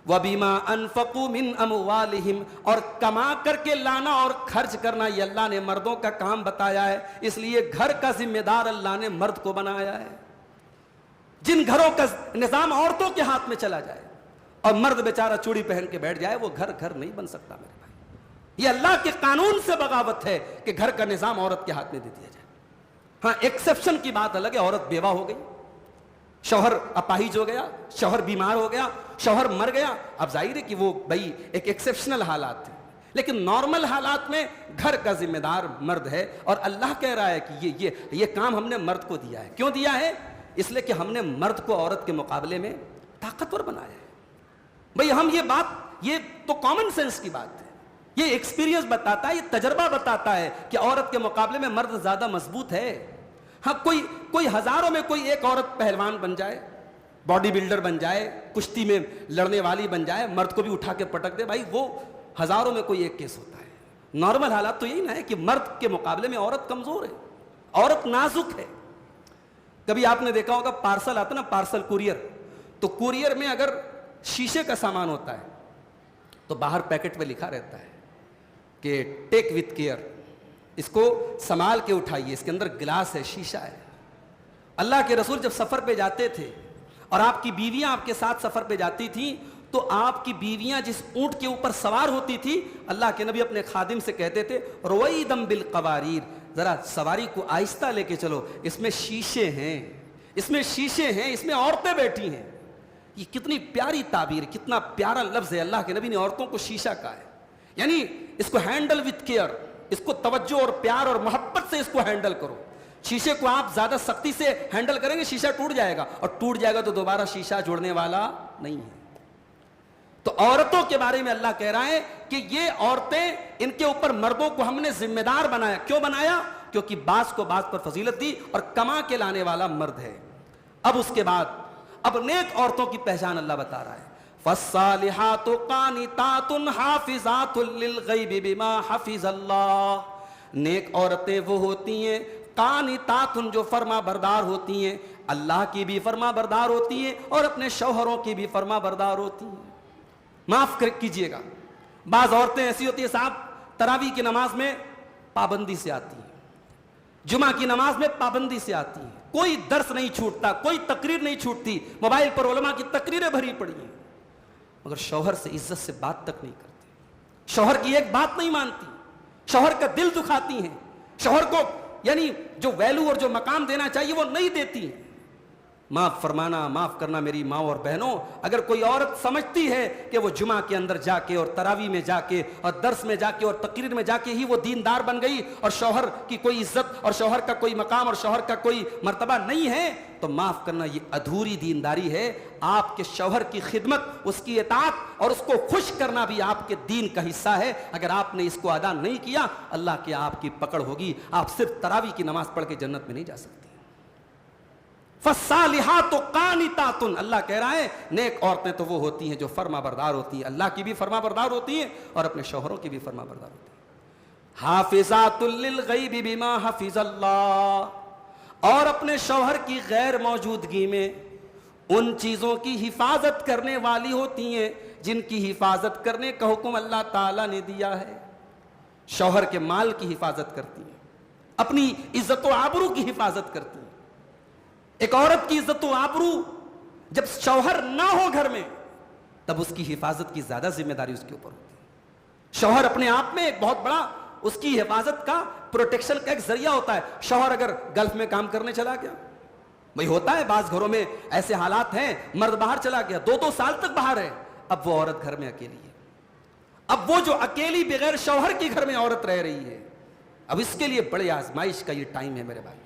وَبِمَا أَنفَقُوا مِنْ أَمْوَالِهِمْ، اور کما کر کے لانا اور خرچ کرنا یہ اللہ نے مردوں کا کام بتایا ہے. اس لیے گھر کا ذمہ دار اللہ نے مرد کو بنایا ہے. جن گھروں کا نظام عورتوں کے ہاتھ میں چلا جائے اور مرد بیچارہ چوڑی پہن کے بیٹھ جائے، وہ گھر گھر نہیں بن سکتا میرے بھائی. یہ اللہ کے قانون سے بغاوت ہے کہ گھر کا نظام عورت کے ہاتھ میں دے دیا جائے. ہاں ایکسیپشن کی بات الگ ہے، عورت بیوہ ہو گئی، شوہر اپاہج ہو گیا، شوہر بیمار ہو گیا، شوہر مر گیا، اب ظاہر ہے کہ وہ بھائی ایک ایکسیپشنل حالات ہیں. لیکن نارمل حالات میں گھر کا ذمہ دار مرد ہے. اور اللہ کہہ رہا ہے کہ یہ کام ہم نے مرد کو دیا ہے. کیوں دیا ہے؟ اس لیے کہ ہم نے مرد کو عورت کے مقابلے میں طاقتور بنایا ہے. بھائی ہم یہ تو کامن سینس کی بات ہے، یہ ایکسپیرینس بتاتا ہے، یہ تجربہ بتاتا ہے کہ عورت کے مقابلے میں مرد زیادہ مضبوط ہے. ہاں کوئی ہزاروں میں کوئی ایک عورت پہلوان بن جائے، باڈی بلڈر بن جائے، کشتی میں لڑنے والی بن جائے، مرد کو بھی اٹھا کے پٹک دے، بھائی وہ ہزاروں میں کوئی ایک کیس ہوتا ہے. نارمل حالات تو یہی نہ ہے کہ مرد کے مقابلے میں عورت کمزور ہے، عورت نازک ہے. کبھی آپ نے دیکھا ہوگا پارسل آتا نا، پارسل کوریئر، تو کوریئر میں اگر شیشے کا سامان ہوتا ہے تو باہر پیکٹ میں لکھا رہتا ہے کہ ٹیک وتھ کیئر، اس کو سنبھال کے اٹھائیے، اس کے اندر گلاس ہے، شیشہ ہے. اللہ کے رسول جب سفر پہ جاتے تھے اور آپ کی بیویاں آپ کے ساتھ سفر پہ جاتی تھیں تو آپ کی بیویاں جس اونٹ کے اوپر سوار ہوتی تھی، اللہ کے نبی اپنے خادم سے کہتے تھے رویدم بالقواریر، ذرا سواری کو آہستہ لے کے چلو، اس میں شیشے ہیں، اس میں شیشے ہیں، اس میں عورتیں بیٹھی ہیں. یہ کتنی پیاری تعبیر، کتنا پیارا لفظ ہے. اللہ کے نبی نے عورتوں کو شیشہ کہا ہے. یعنی اس کو ہینڈل وتھ کیئر، اس کو توجہ اور پیار اور محبت سے اس کو ہینڈل کرو. شیشے کو آپ زیادہ سختی سے ہینڈل کریں گے شیشہ ٹوٹ جائے گا، اور ٹوٹ جائے گا تو دوبارہ شیشہ جوڑنے والا نہیں ہے. تو عورتوں کے بارے میں اللہ کہہ رہا ہے کہ یہ عورتیں، ان کے اوپر مردوں کو ہم نے ذمہ دار بنایا. کیوں بنایا؟ کیونکہ بعض کو بعض پر فضیلت دی اور کما کے لانے والا مرد ہے. اب اس کے بعد اب نیک عورتوں کی پہچان اللہ بتا رہا ہے. فالصالحات قانتات حافظات للغیب بما حفظ اللہ. نیک عورتیں وہ ہوتی ہیں قانتات، جو فرما بردار ہوتی ہیں، اللہ کی بھی فرما بردار ہوتی ہیں اور اپنے شوہروں کی بھی فرما بردار ہوتی ہیں. معاف کیجئے گا، بعض عورتیں ایسی ہوتی ہیں صاحب، تراویح کی نماز میں پابندی سے آتی ہیں، جمعہ کی نماز میں پابندی سے آتی ہیں، کوئی درس نہیں چھوٹتا، کوئی تقریر نہیں چھوٹتی، موبائل پر علماء کی تقریریں بھری پڑی ہیں، مگر شوہر سے عزت سے بات تک نہیں کرتی، شوہر کی ایک بات نہیں مانتی، شوہر کا دل دکھاتی ہیں، شوہر کو یعنی جو ویلو اور جو مقام دینا چاہیے وہ نہیں دیتی ہیں. معاف فرمانا، معاف کرنا میری ماں اور بہنوں. اگر کوئی عورت سمجھتی ہے کہ وہ جمعہ کے اندر جا کے اور تراویح میں جا کے اور درس میں جا کے اور تقریر میں جا کے ہی وہ دیندار بن گئی اور شوہر کی کوئی عزت اور شوہر کا کوئی مقام اور شوہر کا کوئی مرتبہ نہیں ہے، تو معاف کرنا یہ ادھوری دینداری ہے. آپ کے شوہر کی خدمت، اس کی اطاعت اور اس کو خوش کرنا بھی آپ کے دین کا حصہ ہے. اگر آپ نے اس کو ادا نہیں کیا، اللہ کی آپ کی پکڑ ہوگی، آپ صرف تراویح کی نماز پڑھ کے جنت میں نہیں جا سکتے. فالصالحات قانتات، اللہ کہہ رہا ہے نیک عورتیں تو وہ ہوتی ہیں جو فرما بردار ہوتی ہیں، اللہ کی بھی فرما بردار ہوتی ہیں اور اپنے شوہروں کی بھی فرما بردار ہوتی ہیں. حافظات للغیب بما حفظ اللہ، اور اپنے شوہر کی غیر موجودگی میں ان چیزوں کی حفاظت کرنے والی ہوتی ہیں جن کی حفاظت کرنے کا حکم اللہ تعالیٰ نے دیا ہے. شوہر کے مال کی حفاظت کرتی ہیں، اپنی عزت و آبرو کی حفاظت کرتی ہیں. ایک عورت کی عزت و آبرو جب شوہر نہ ہو گھر میں، تب اس کی حفاظت کی زیادہ ذمہ داری اس کے اوپر ہوتی ہے. شوہر اپنے آپ میں ایک بہت بڑا اس کی حفاظت کا، پروٹیکشن کا ایک ذریعہ ہوتا ہے. شوہر اگر گلف میں کام کرنے چلا گیا، بھئی ہوتا ہے بعض گھروں میں ایسے حالات ہیں، مرد باہر چلا گیا 2 سال تک باہر ہے، اب وہ عورت گھر میں اکیلی ہے. اب وہ جو اکیلی بغیر شوہر کی گھر میں عورت رہ رہی ہے، اب اس کے لیے بڑے آزمائش کا یہ ٹائم ہے میرے بھائی.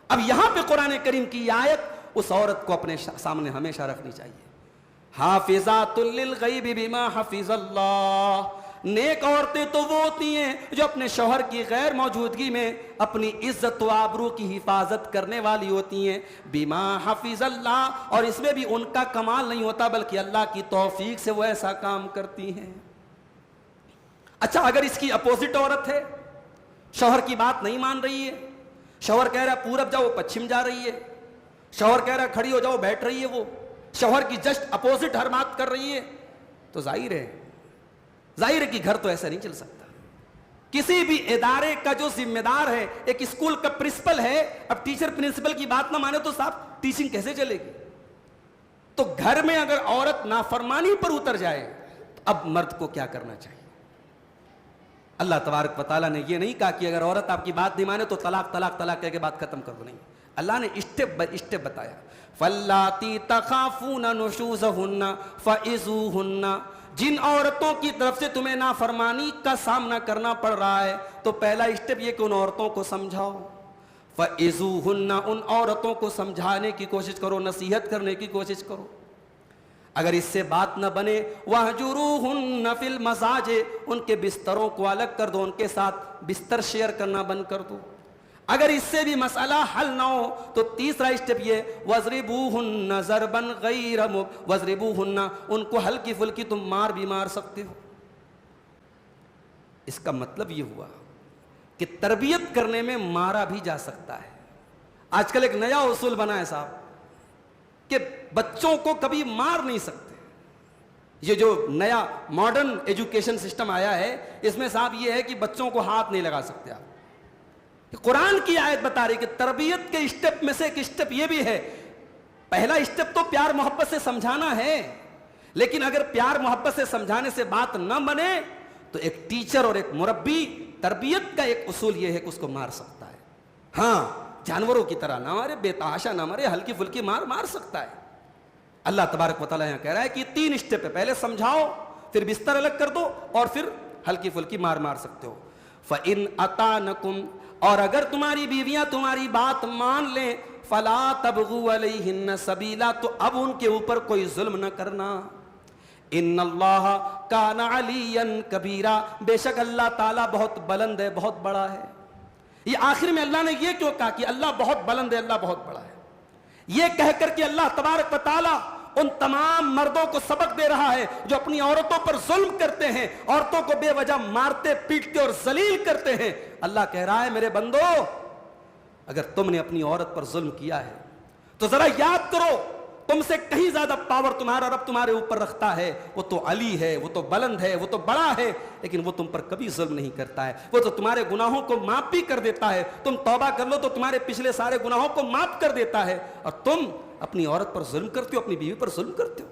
اب یہاں پہ قرآن کریم کی آیت اس عورت کو اپنے سامنے ہمیشہ رکھنی چاہیے. حافظات للغیب بما حفظ اللہ. نیک عورتیں تو وہ ہوتی ہیں جو اپنے شوہر کی غیر موجودگی میں اپنی عزت و آبرو کی حفاظت کرنے والی ہوتی ہیں. بما حفظ اللہ، اور اس میں بھی ان کا کمال نہیں ہوتا بلکہ اللہ کی توفیق سے وہ ایسا کام کرتی ہیں. اچھا اگر اس کی اپوزٹ عورت ہے, شوہر کی بات نہیں مان رہی ہے, شوہر کہہ رہا ہے پورب جاؤ پچھم جا رہی ہے, شوہر کہہ رہا ہے کھڑی ہو جاؤ بیٹھ رہی ہے, وہ شوہر کی جسٹ اپوزٹ ہر بات کر رہی ہے, تو ظاہر ہے کہ گھر تو ایسا نہیں چل سکتا. کسی بھی ادارے کا جو ذمہ دار ہے, ایک اسکول کا پرنسپل ہے, اب ٹیچر پرنسپل کی بات نہ مانے تو صاحب ٹیچنگ کیسے چلے گی؟ تو گھر میں اگر عورت نافرمانی پر اتر جائے تو اب مرد کو کیا کرنا چاہیے؟ اللہ تبارک و تعالیٰ نے یہ نہیں کہا کہ اگر عورت آپ کی بات نہیں مانے تو طلاق طلاق طلاق کہہ کے بات ختم کر دو, نہیں. اللہ نے اسٹیپ بائی اسٹیپ بتایا. فَاللَّاتِي تَخَافُونَ نُشُوزَهُنَّ فَعِظُوهُنَّ, جن عورتوں کی طرف سے تمہیں نافرمانی کا سامنا کرنا پڑ رہا ہے تو پہلا اسٹیپ یہ کہ ان عورتوں کو سمجھاؤ. فَعِظُوهُنَّ, ان عورتوں کو سمجھانے کی کوشش کرو, نصیحت کرنے کی کوشش کرو. اگر اس سے بات نہ بنے وَاهْجُرُوهُنَّ فِي الْمَضَاجِعِ, ان کے بستروں کو الگ کر دو, ان کے ساتھ بستر شیئر کرنا بند کر دو. اگر اس سے بھی مسئلہ حل نہ ہو تو تیسرا اسٹیپ یہ وَاضْرِبُوهُنَّ ضَرْبًا غَيْرَ وَاضْرِبُوهُنَّ, ان کو ہلکی پھلکی تم مار بھی مار سکتے ہو. اس کا مطلب یہ ہوا کہ تربیت کرنے میں مارا بھی جا سکتا ہے. آج کل ایک نیا اصول بنا ہے صاحب کہ بچوں کو کبھی مار نہیں سکتے. یہ جو نیا ماڈرن ایجوکیشن سسٹم آیا ہے اس میں صاحب یہ ہے کہ بچوں کو ہاتھ نہیں لگا سکتے آپ. قرآن کی آیت بتا رہی کہ تربیت کے اسٹیپ میں سے ایک اسٹیپ یہ بھی ہے. پہلا اسٹیپ تو پیار محبت سے سمجھانا ہے, لیکن اگر پیار محبت سے سمجھانے سے بات نہ بنے تو ایک ٹیچر اور ایک مربی تربیت کا ایک اصول یہ ہے کہ اس کو مار سکتا ہے. ہاں, جانوروں کی طرح نہ مارے, بے تحاشا نہ مارے, ہلکی پھلکی مار سکتا ہے. اللہ تبارک و تعالیٰ یہاں کہہ رہا ہے کہ 3 اسٹیپ ہے, پہلے سمجھاؤ, پھر بستر الگ کر دو, اور پھر ہلکی پھلکی مار سکتے ہو. فَإِنْ أَطَعْنَكُمْ, اور اگر تمہاری بیویاں تمہاری بات مان لیں, فَلَا تَبْغُوا عَلَيْهِنَّ سَبِيلًا, تو اب ان کے اوپر کوئی ظلم نہ کرنا. إِنَّ اللَّهَ كَانَ عَلِيًّا كَبِيرًا, بے شک اللہ تعالیٰ بہت بلند ہے, بہت بڑا ہے. یہ آخر میں اللہ نے یہ کیوں کہا کہ اللہ بہت بلند ہے, اللہ بہت بڑا ہے؟ یہ کہہ کر کہ اللہ تبارک و تعالیٰ ان تمام مردوں کو سبق دے رہا ہے جو اپنی عورتوں پر ظلم کرتے ہیں, عورتوں کو بے وجہ مارتے پیٹتے اور ذلیل کرتے ہیں. اللہ کہہ رہا ہے میرے بندو, اگر تم نے اپنی عورت پر ظلم کیا ہے تو ذرا یاد کرو تم سے کہیں زیادہ پاور تمہارا رب تمہارے اوپر رکھتا ہے. وہ تو علی ہے, وہ تو بلند ہے, وہ تو بڑا ہے, لیکن وہ تم پر کبھی ظلم نہیں کرتا ہے. وہ تو تمہارے گناہوں کو معاف بھی کر دیتا ہے. تم توبہ کر لو تو تمہارے پچھلے سارے گناہوں کو معاف کر دیتا ہے, اور تم اپنی عورت پر ظلم کرتے ہو, اپنی بیوی پر ظلم کرتے ہو.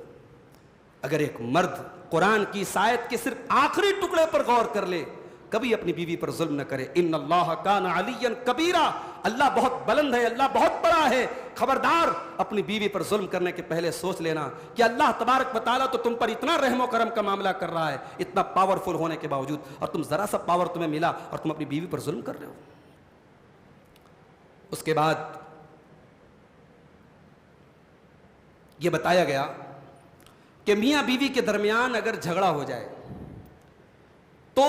اگر ایک مرد قرآن کی اس آیت کے صرف آخری ٹکڑے پر غور کر لے, کبھی اپنی بیوی پر ظلم نہ کرے. ان اللہ کان علیٰ کبیرا, اللہ بہت بلند ہے, اللہ بہت بڑا ہے. خبردار, اپنی بیوی پر ظلم کرنے کے پہلے سوچ لینا کہ اللہ تبارک و تعالیٰ تو تم پر اتنا رحم و کرم کا معاملہ کر رہا ہے, اتنا پاورفل ہونے کے باوجود, اور تم ذرا سا پاور تمہیں ملا اور تم اپنی بیوی پر ظلم کر رہے ہو. اس کے بعد یہ بتایا گیا کہ میاں بیوی کے درمیان اگر جھگڑا ہو جائے تو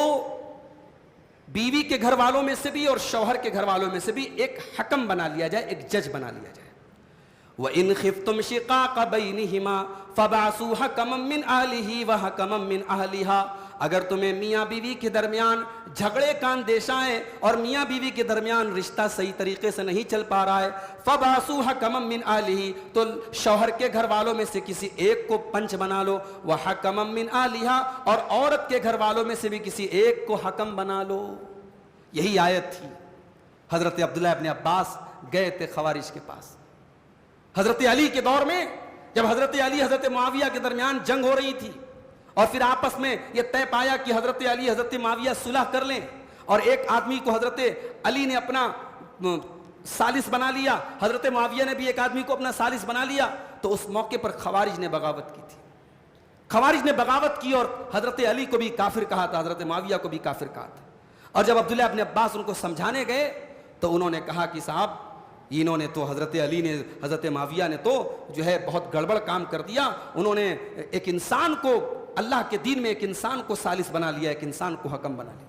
بیوی کے گھر والوں میں سے بھی اور شوہر کے گھر والوں میں سے بھی ایک حکم بنا لیا جائے, ایک جج بنا لیا جائے. وَإِنْ خِفْتُمْ شِقَاقَ بَيْنِهِمَا فَبَعْثُوا حَكَمًا مِّنْ أَهْلِهِ وَحَكَمًا مِّنْ أَهْلِهَا, اگر تمہیں میاں بیوی کے درمیان جھگڑے کا اندیشہ ہے اور میاں بیوی کے درمیان رشتہ صحیح طریقے سے نہیں چل پا رہا ہے, فَبَعْثُوا حَكَمًا مِّنْ أَهْلِهِ, تو شوہر کے گھر والوں میں سے کسی ایک کو پنچ بنا لو. وَحَكَمًا مِّنْ أَهْلِهَا, اور عورت کے گھر والوں میں سے بھی کسی ایک کو حکم بنا لو. یہی آیت تھی. حضرت عبداللہ ابن عباس گئے تھے خوارج کے پاس حضرت علی کے دور میں, جب حضرت علی حضرت معاویہ کے درمیان جنگ ہو رہی تھی, اور پھر آپس میں یہ طے پایا کہ حضرت علی حضرت معاویہ صلح کر لیں, اور ایک آدمی کو حضرت علی نے اپنا ثالث بنا لیا, حضرت معاویہ نے بھی ایک آدمی کو اپنا ثالث بنا لیا, تو اس موقع پر خوارج نے بغاوت کی تھی. خوارج نے بغاوت کی اور حضرت علی کو بھی کافر کہا تھا, حضرت معاویہ کو بھی کافر کہا تھا. اور جب عبداللہ ابن عباس ان کو سمجھانے گئے تو انہوں نے کہا کہ صاحب انہوں نے تو حضرت علی نے حضرت معاویہ نے تو جو ہے بہت گڑبڑ کام کر دیا. انہوں نے ایک انسان کو, اللہ کے دین میں ایک انسان کو ثالث بنا لیا, ایک انسان کو حکم بنا لیا.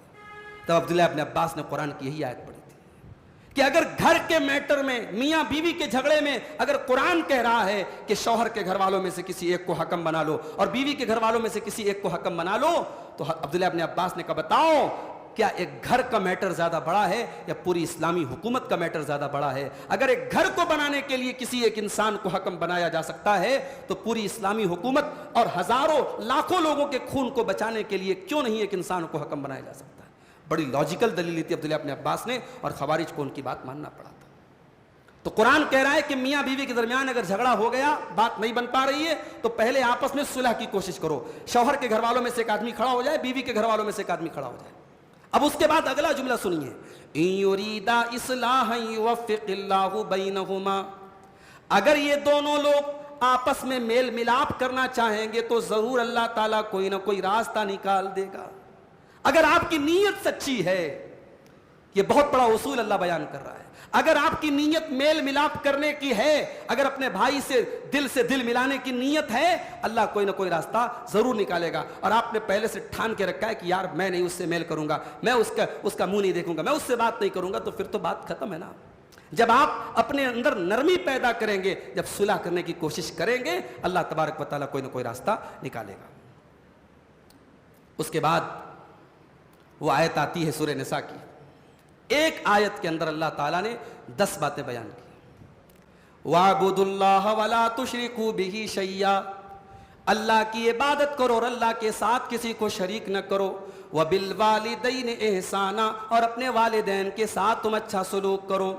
تب عبداللہ ابن عباس نے قرآن کی یہی آیت پڑھی تھی کہ اگر گھر کے میٹر میں میاں بیوی کے جھگڑے میں اگر قرآن کہہ رہا ہے کہ شوہر کے گھر والوں میں سے کسی ایک کو حکم بنا لو اور بیوی کے گھر والوں میں سے کسی ایک کو حکم بنا لو، تو عبداللہ ابن عباس نے کہا بتاؤ کیا ایک گھر کا میٹر زیادہ بڑا ہے یا پوری اسلامی حکومت کا میٹر زیادہ بڑا ہے؟ اگر ایک گھر کو بنانے کے لیے کسی ایک انسان کو حکم بنایا جا سکتا ہے تو پوری اسلامی حکومت اور ہزاروں لاکھوں لوگوں کے خون کو بچانے کے لیے کیوں نہیں ایک انسان کو حکم بنایا جا سکتا ہے؟ بڑی لاجیکل دلیل تھی عبداللہ ابن عباس نے، اور خوارج کو ان کی بات ماننا پڑا تھا۔ تو قرآن کہہ رہا ہے کہ میاں بیوی کے درمیان اگر جھگڑا ہو گیا، بات نہیں بن پا رہی ہے، تو پہلے آپس میں صلح کی کوشش کرو۔ شوہر کے گھر والوں میں سے ایک آدمی کھڑا ہو جائے، بیوی کے گھر والوں میں سے ایک آدمی کھڑا ہو جائے۔ اب اس کے بعد اگلا جملہ سنیے، ان یریدا اصلاحا یوفق اللہ بینہما، اگر یہ دونوں لوگ آپس میں میل ملاپ کرنا چاہیں گے تو ضرور اللہ تعالیٰ کوئی نہ کوئی راستہ نکال دے گا۔ اگر آپ کی نیت سچی ہے، یہ بہت بڑا اصول اللہ بیان کر رہا ہے، اگر آپ کی نیت میل ملاپ کرنے کی ہے، اگر اپنے بھائی سے دل ملانے کی نیت ہے، اللہ کوئی نہ کوئی راستہ ضرور نکالے گا۔ اور آپ نے پہلے سے ٹھان کے رکھا ہے کہ یار میں نہیں اس سے میل کروں گا، میں اس کا منہ نہیں دیکھوں گا، میں اس سے بات نہیں کروں گا، تو پھر تو بات ختم ہے نا۔ جب آپ اپنے اندر نرمی پیدا کریں گے، جب صلح کرنے کی کوشش کریں گے، اللہ تبارک و تعالیٰ کوئی نہ کوئی راستہ نکالے گا۔ اس کے بعد وہ آیت آتی ہے سورہ نساء کی، ایک آیت کے اندر اللہ تعالیٰ نے 10 باتیں بیان کی۔ وَاعْبُدُوا اللَّهَ وَلَا تُشْرِكُوا بِهِ شَيْئًا، اللہ کی عبادت کرو اور اللہ کے ساتھ کسی کو شریک نہ کرو۔ وَبِالْوَالِدَيْنِ إِحْسَانًا، اور اپنے والدین کے ساتھ تم اچھا سلوک کرو۔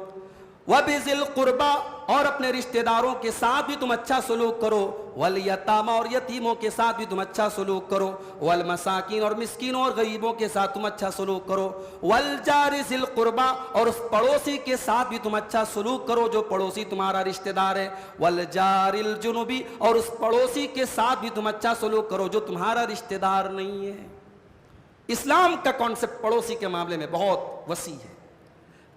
وَبِذِي الْقُرْبَىٰ، اور اپنے رشتہ داروں کے ساتھ بھی تم اچھا سلوک کرو۔ وَالْيَتَامَىٰ، اور یتیموں کے ساتھ بھی تم اچھا سلوک کرو۔ وَالْمَسَاكِينَ، اور مسکینوں اور غریبوں کے ساتھ تم اچھا سلوک کرو۔ وَالْجَارِ ذِي الْقُرْبَىٰ، اور اس پڑوسی کے ساتھ بھی تم اچھا سلوک کرو جو پڑوسی تمہارا رشتہ دار ہے۔ وَالْجَارِ الْجُنُبِ، اور اس پڑوسی کے ساتھ بھی تم اچھا سلوک کرو جو تمہارا رشتہ دار نہیں ہے۔ اسلام کا کانسیپٹ پڑوسی کے معاملے میں بہت وسیع ہے۔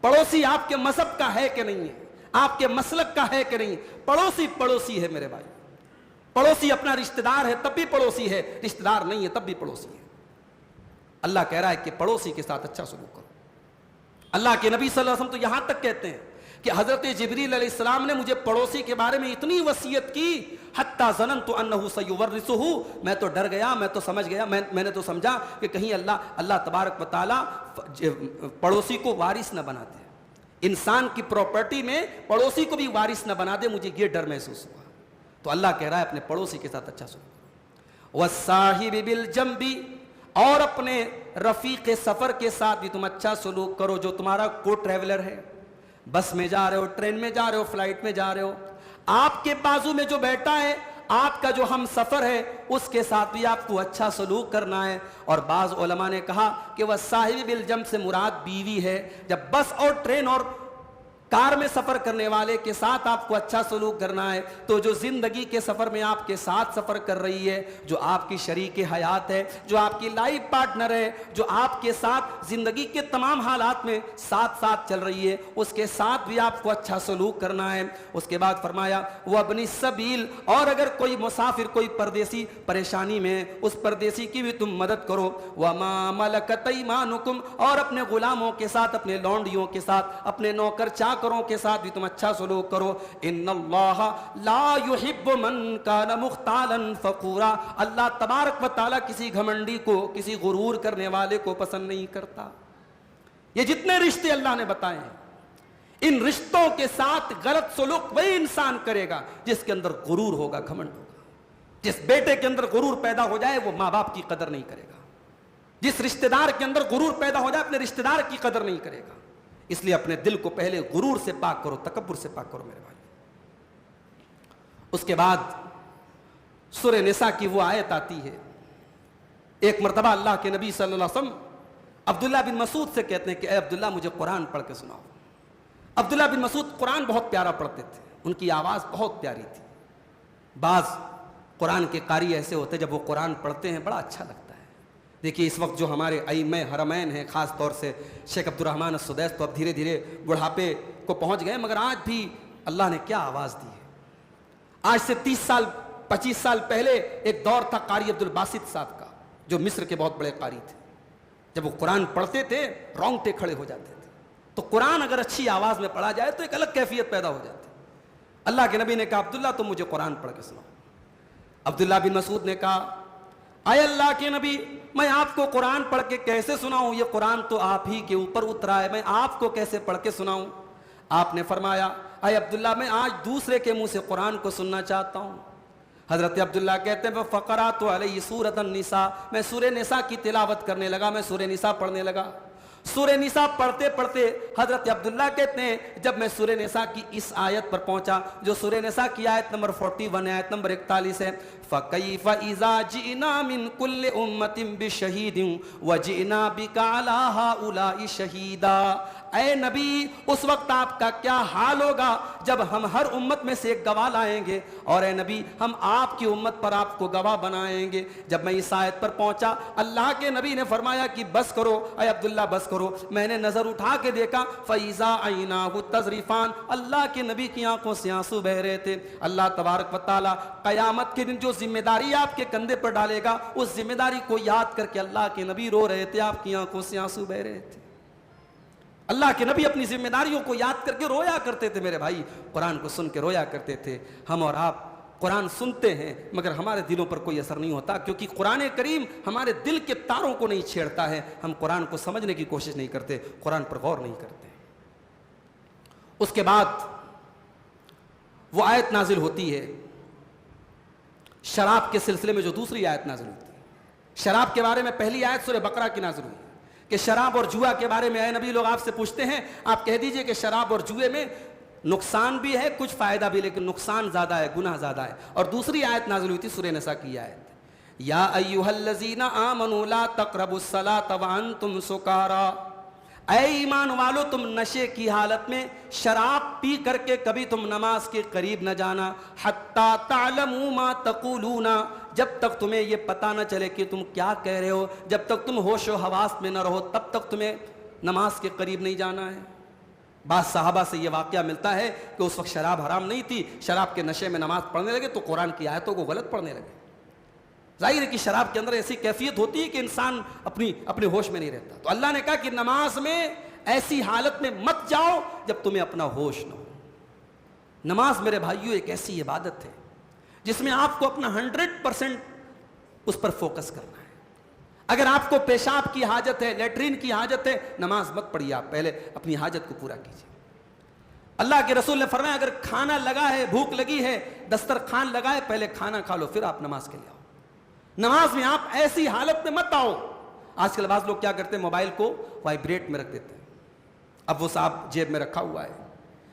پڑوسی آپ کے مذہب کا ہے کہ نہیں ہے، آپ کے مسلک کا ہے کہ نہیں، پڑوسی پڑوسی ہے میرے بھائی۔ پڑوسی اپنا رشتہ دار ہے تب بھی پڑوسی ہے، رشتہ دار نہیں ہے تب بھی پڑوسی ہے۔ اللہ کہہ رہا ہے کہ پڑوسی کے ساتھ اچھا سلوک کرو۔ اللہ کے نبی صلی اللہ علیہ وسلم تو یہاں تک کہتے ہیں کہ حضرت جبریل علیہ السلام نے مجھے پڑوسی کے بارے میں اتنی وصیت کی، حتیٰ ظننت انہ سیورثہ، میں تو ڈر گیا، میں تو سمجھ گیا، میں نے تو سمجھا کہ کہیں اللہ تبارک و تعالیٰ پڑوسی کو وارث نہ بنا دے، انسان کی پراپرٹی میں پڑوسی کو بھی وارث نہ بنا دے، مجھے یہ ڈر محسوس ہوا۔ تو اللہ کہہ رہا ہے اپنے پڑوسی کے ساتھ اچھا سلوک۔ والصاحب بالجنب، اور اپنے رفیق سفر کے ساتھ بھی تم اچھا سلوک کرو جو تمہارا کو ٹریولر ہے، بس میں جا رہے ہو، ٹرین میں جا رہے ہو، فلائٹ میں جا رہے ہو، آپ کے بازو میں جو بیٹھا ہے، آپ کا جو ہم سفر ہے، اس کے ساتھ بھی آپ کو اچھا سلوک کرنا ہے۔ اور بعض علماء نے کہا کہ وہ صاحب بالجنب سے مراد بیوی ہے۔ جب بس اور ٹرین اور کار میں سفر کرنے والے کے ساتھ آپ کو اچھا سلوک کرنا ہے، تو جو زندگی کے سفر میں آپ کے ساتھ سفر کر رہی ہے، جو آپ کی شریک حیات ہے، جو آپ کی لائف پارٹنر ہے، جو آپ کے ساتھ زندگی کے تمام حالات میں ساتھ چل رہی ہے، اس کے ساتھ بھی آپ کو اچھا سلوک کرنا ہے۔ اس کے بعد فرمایا وَابْنِ السَّبِيلِ، اور اگر کوئی مسافر، کوئی پردیسی پریشانی میں، اس پردیسی کی بھی تم مدد کرو۔ وَمَا مَلَكَتْ أَيْمَانُكُمْ، اور اپنے غلاموں کے ساتھ، اپنے لونڈیوں کے ساتھ، اپنے نوکر چاکروں کے ساتھ بھی تم اچھا سلوک کرو۔ ان اللہ لا يحب من کان مختالا فخورا، اللہ تبارک و تعالیٰ کسی گھمنڈی کو، کسی غرور کرنے والے کو پسند نہیں کرتا۔ یہ جتنے رشتے اللہ نے بتائے ہیں، ان رشتوں کے ساتھ غلط سلوک وہی انسان کرے گا جس کے اندر غرور ہوگا، گھمنڈ ہوگا۔ جس بیٹے کے اندر غرور پیدا ہو جائے وہ ماں باپ کی قدر نہیں کرے گا، جس رشتہ دار کے اندر غرور پیدا ہو جائے اپنے رشتہ دار کی قدر نہیں کرے گا۔ اس لیے اپنے دل کو پہلے غرور سے پاک کرو، تکبر سے پاک کرو میرے بھائی۔ اس کے بعد سورہ نساء کی وہ آیت آتی ہے، ایک مرتبہ اللہ کے نبی صلی اللہ علیہ وسلم عبداللہ بن مسعود سے کہتے ہیں کہ اے عبداللہ مجھے قرآن پڑھ کے سناؤ۔ عبداللہ بن مسعود قرآن بہت پیارا پڑھتے تھے، ان کی آواز بہت پیاری تھی۔ بعض قرآن کے قاری ایسے ہوتے جب وہ قرآن پڑھتے ہیں بڑا اچھا لگتا ہے۔ دیکھیے اس وقت جو ہمارے ائمہ حرمین ہیں، خاص طور سے شیخ عبد الرحمن السدیس تو اب دھیرے دھیرے بڑھاپے کو پہنچ گئے، مگر آج بھی اللہ نے کیا آواز دی ہے۔ آج سے 30 سال 25 سال پہلے ایک دور تھا قاری عبد الباسط صاحب کا، جو مصر کے بہت بڑے قاری تھے۔ جب وہ قرآن پڑھتے تھے رونگٹے کھڑے ہو جاتے تھے۔ تو قرآن اگر اچھی آواز میں پڑھا جائے تو ایک الگ کیفیت پیدا ہو جاتی ہے. اللہ کے نبی نے کہا عبداللہ تم مجھے قرآن پڑھ کے سناؤ. عبداللہ بن مسعود نے کہا اے اللہ کے نبی میں آپ کو قرآن پڑھ کے کیسے سناؤں, یہ قرآن تو آپ ہی کے اوپر اترا ہے, میں آپ کو کیسے پڑھ کے سناؤں. آپ نے فرمایا اے عبداللہ میں آج دوسرے کے منہ سے قرآن کو سننا چاہتا ہوں. حضرت عبداللہ کہتے ہیں فقرات علیہ سورۃ النساء, میں سورہ نساء کی تلاوت کرنے لگا, میں سورہ نساء پڑھنے لگا. سورہ نساء پڑھتے پڑھتے حضرت عبداللہ کہتے ہیں جب میں سورہ نساء کی اس آیت پر پہنچا جو سورہ نساء کی آیت نمبر 41 ہے, آیت نمبر 41 ہے, فَكَيْفَ إِذَا جِئْنَا مِن كُلِّ أُمَّةٍ بِشَهِيدٍ وَجِئْنَا بِكَ عَلَىٰ هَٰؤُلَاءِ شَهِيدًا. اے نبی اس وقت آپ کا کیا حال ہوگا جب ہم ہر امت میں سے ایک گواہ لائیں گے, اور اے نبی ہم آپ کی امت پر آپ کو گواہ بنائیں گے. جب میں اس آیت پر پہنچا اللہ کے نبی نے فرمایا کہ بس کرو اے عبداللہ بس کرو. میں نے نظر اٹھا کے دیکھا فَإِذَا عَيْنَاهُ تَذْرِفَانِ, اللہ کے نبی کی آنکھوں سے آنسو بہ رہے تھے. اللہ تبارک و تعالیٰ قیامت کے دن جو ذمہ داری آپ کے کندھے پر ڈالے گا اس ذمہ داری کو یاد کر کے اللہ کے نبی رو رہے تھے, آپ کی آنکھوں سے آنسو بہ رہے تھے. اللہ کے نبی اپنی ذمہ داریوں کو یاد کر کے رویا کرتے تھے. میرے بھائی قرآن کو سن کے رویا کرتے تھے. ہم اور آپ قرآن سنتے ہیں مگر ہمارے دلوں پر کوئی اثر نہیں ہوتا, کیونکہ قرآن کریم ہمارے دل کے تاروں کو نہیں چھیڑتا ہے. ہم قرآن کو سمجھنے کی کوشش نہیں کرتے, قرآن پر غور نہیں کرتے. اس کے بعد وہ آیت نازل ہوتی ہے شراب کے سلسلے میں, جو دوسری آیت نازل ہوتی ہے. شراب کے بارے میں پہلی آیت سورہ بقرہ کی نازل ہوئی کہ شراب اور جوا کے بارے میں اے نبی لوگ آپ سے پوچھتے ہیں, آپ کہہ دیجئے کہ شراب اور جوئے میں نقصان بھی ہے کچھ فائدہ بھی, لیکن نقصان زیادہ ہے, گناہ زیادہ ہے. اور دوسری آیت نازل ہوئی تھی سورہ نساء کی آیت, یا ایھا الذین آمنوا لا تقربوا الصلاۃ وانتم سکارا, اے ایمان والو تم نشے کی حالت میں شراب پی کر کے کبھی تم نماز کے قریب نہ جانا, حتی تعلموا ما تقولون, جب تک تمہیں یہ پتہ نہ چلے کہ تم کیا کہہ رہے ہو, جب تک تم ہوش و حواس میں نہ رہو تب تک تمہیں نماز کے قریب نہیں جانا ہے. بعض صحابہ سے یہ واقعہ ملتا ہے کہ اس وقت شراب حرام نہیں تھی, شراب کے نشے میں نماز پڑھنے لگے تو قرآن کی آیتوں کو غلط پڑھنے لگے. ظاہر ہے کہ شراب کے اندر ایسی کیفیت ہوتی ہے کہ انسان اپنے ہوش میں نہیں رہتا. تو اللہ نے کہا کہ نماز میں ایسی حالت میں مت جاؤ جب تمہیں اپنا ہوش نہ ہو. نماز میرے بھائیوں ایک ایسی عبادت ہے جس میں آپ کو اپنا 100% اس پر فوکس کرنا ہے. اگر آپ کو پیشاب کی حاجت ہے, لیٹرین کی حاجت ہے, نماز مت پڑھیے, آپ پہلے اپنی حاجت کو پورا کیجیے. اللہ کے رسول نے فرمایا اگر کھانا لگا ہے, بھوک لگی ہے, دسترخوان لگا ہے, پہلے کھانا کھا لو پھر آپ نماز کے لیے آؤ. نماز میں آپ ایسی حالت میں مت آؤ. آج کل بعض لوگ کیا کرتے ہیں, موبائل کو وائبریٹ میں رکھ دیتے ہیں. اب وہ صاحب جیب میں رکھا ہوا ہے,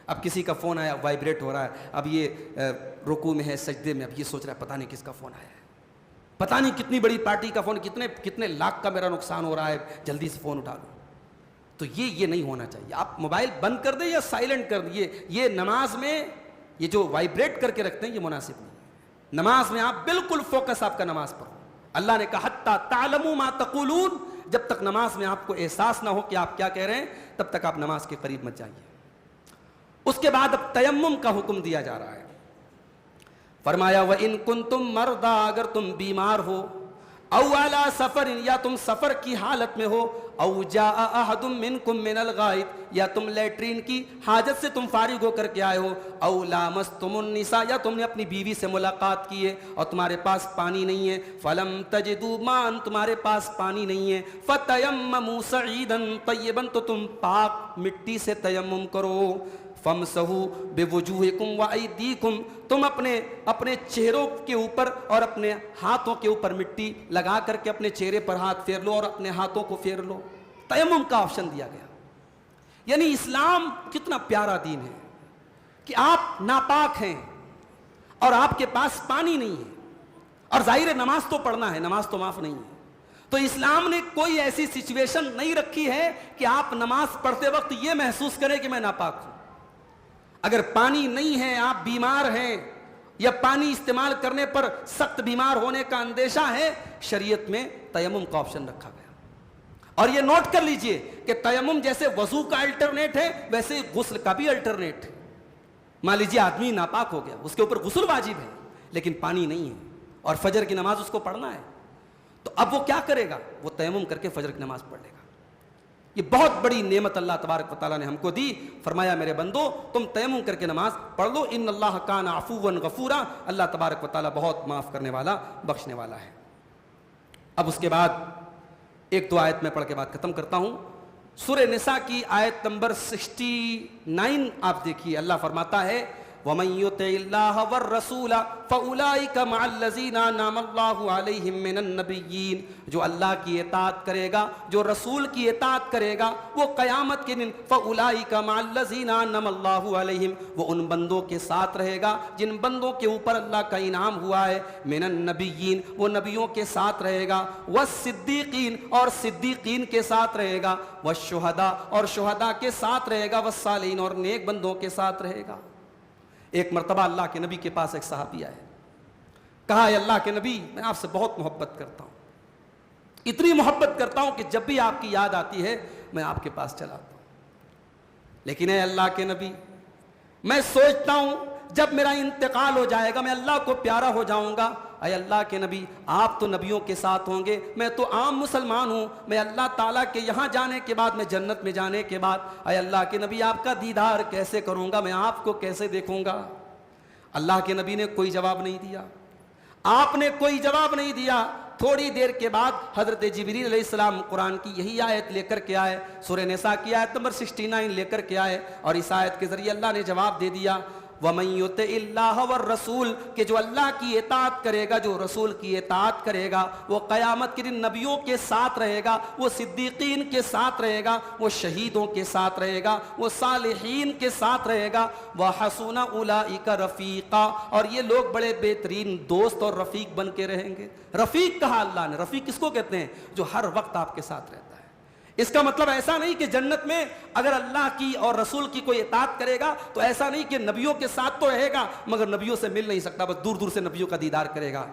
اب کسی کا فون آیا وائبریٹ ہو رہا ہے, اب یہ رکوع میں ہے, سجدے میں, اب یہ سوچ رہا ہے پتہ نہیں کس کا فون آیا ہے, پتہ نہیں کتنی بڑی پارٹی کا فون, کتنے لاکھ کا میرا نقصان ہو رہا ہے, جلدی سے فون اٹھا لو. تو یہ نہیں ہونا چاہیے. آپ موبائل بند کر دیں یا سائلنٹ کر دیں. یہ نماز میں یہ جو وائبریٹ کر کے رکھتے ہیں یہ مناسب نہیں. نماز میں آپ بالکل فوکس آپ کا نماز پر ہو. اللہ نے کہا حتی تعلموا ما تقولون, جب تک نماز میں آپ کو احساس نہ ہو کہ آپ کیا کہہ رہے ہیں تب تک آپ نماز کے قریب مت جائیے. اس کے بعد اب تیمم کا حکم دیا جا رہا ہے. فرمایا وَإِن كُنتُم مَرْضَىٰ, اگر تم بیمار ہو, او عَلَىٰ سَفَرٍ, یا تم سفر کی حالت میں ہو, او جاء احد منکم من الغائط, یا تم لیٹرین کی حاجت سے تم فارغ ہو کر کے آئے ہو, او لامستم النساء, یا تم نے اپنی بیوی سے ملاقات کی ہے اور تمہارے پاس پانی نہیں ہے, فلم تجدوا ماء, تمہارے پاس پانی نہیں ہے, فتیمموا صعیدا طیبا, تو تم پاک مٹی سے تیمم کرو. فامسحوا بوجوہکم وایدیکم, تم اپنے چہروں کے اوپر اور اپنے ہاتھوں کے اوپر مٹی لگا کر کے اپنے چہرے پر ہاتھ پھیر لو اور اپنے ہاتھوں کو پھیر لو. تیمم کا آپشن دیا گیا. یعنی اسلام کتنا پیارا دین ہے کہ آپ ناپاک ہیں اور آپ کے پاس پانی نہیں ہے, اور ظاہر ہے نماز تو پڑھنا ہے, نماز تو معاف نہیں ہے. تو اسلام نے کوئی ایسی سچویشن نہیں رکھی ہے کہ آپ نماز پڑھتے وقت یہ محسوس کریں کہ میں ناپاک ہوں. اگر پانی نہیں ہے, آپ بیمار ہیں, یا پانی استعمال کرنے پر سخت بیمار ہونے کا اندیشہ ہے, شریعت میں تیمم کا آپشن رکھا گیا. اور یہ نوٹ کر لیجئے کہ تیمم جیسے وضو کا الٹرنیٹ ہے ویسے غسل کا بھی الٹرنیٹ ہے. مان لیجئے آدمی ناپاک ہو گیا, اس کے اوپر غسل واجب ہے لیکن پانی نہیں ہے اور فجر کی نماز اس کو پڑھنا ہے, تو اب وہ کیا کرے گا, وہ تیمم کر کے فجر کی نماز پڑھ لے گا. یہ بہت بڑی نعمت اللہ تبارک و تعالیٰ نے ہم کو دی. فرمایا میرے بندو تم تیمم کر کے نماز پڑھ لو, ان اللہ کان عفوا غفورا, اللہ تبارک و تعالیٰ بہت معاف کرنے والا بخشنے والا ہے. اب اس کے بعد ایک دو آیت میں پڑھ کے بات ختم کرتا ہوں. سورہ نساء کی آیت نمبر 69 آپ دیکھیے, اللہ فرماتا ہے وَمَن يُطِعِ اللَّهَ وَالرَّسُولَ فَأُولَٰئِكَ مَعَ الَّذِينَ أَنْعَمَ اللَّهُ عَلَيْهِم مِّنَ النَّبِيِّينَ, جو اللہ کی اطاعت کرے گا, جو رسول کی اطاعت کرے گا, وہ قیامت کے دن فَأُولَٰئِكَ مَعَ الَّذِينَ أَنْعَمَ اللَّهُ عَلَيْهِم, وہ ان بندوں کے ساتھ رہے گا جن بندوں کے اوپر اللہ کا انعام ہوا ہے. مِّنَ النَّبِيِّينَ, وہ نبیوں کے ساتھ رہے گا. وَالصِّدِّيقِينَ, اور صدیقین کے ساتھ رہے گا. وَالشُّہَدَاء, اور شہداء کے ساتھ رہے گا. وَالصَّالِحِينَ, اور نیک بندوں کے ساتھ رہے گا. ایک مرتبہ اللہ کے نبی کے پاس ایک صحابی آئے, کہا اے اللہ کے نبی میں آپ سے بہت محبت کرتا ہوں, اتنی محبت کرتا ہوں کہ جب بھی آپ کی یاد آتی ہے میں آپ کے پاس چلا آتا ہوں, لیکن اے اللہ کے نبی میں سوچتا ہوں جب میرا انتقال ہو جائے گا میں اللہ کو پیارا ہو جاؤں گا. اے اللہ کے نبی آپ تو نبیوں کے ساتھ ہوں گے, میں تو عام مسلمان ہوں, میں اللہ تعالیٰ کے یہاں جانے کے بعد, میں جنت میں جانے کے بعد اے اللہ کے نبی آپ کا دیدار کیسے کروں گا, میں آپ کو کیسے دیکھوں گا. اللہ کے نبی نے کوئی جواب نہیں دیا, آپ نے کوئی جواب نہیں دیا. تھوڑی دیر کے بعد حضرت جبریل علیہ السلام قرآن کی یہی آیت لے کر کے آئے, سورہ نساء کی آیت نمبر 69 لے کر کے آئے, اور اس آیت کے ذریعے اللہ نے جواب دے دیا وَمَن يُطِعِ اللَّهَ وَالرَّسُولَ, کہ جو اللہ کی اطاعت کرے گا, جو رسول کی اطاعت کرے گا, وہ قیامت کے دن نبیوں کے ساتھ رہے گا, وہ صدیقین کے ساتھ رہے گا, وہ شہیدوں کے ساتھ رہے گا, وہ صالحین کے ساتھ رہے گا. وَحَسُنَ أُولَٰئِكَ رَفِيقًا, اور یہ لوگ بڑے بہترین دوست اور رفیق بن کے رہیں گے. رفیق کہا اللہ نے, رفیق کس کو کہتے ہیں, جو ہر وقت آپ کے ساتھ رہتا ہے. اس کا مطلب ایسا نہیں کہ جنت میں اگر اللہ کی اور رسول کی کوئی اطاعت کرے گا تو ایسا نہیں کہ نبیوں کے ساتھ تو رہے گا مگر نبیوں سے مل نہیں سکتا, بس دور دور سے نبیوں کا دیدار کرے گا.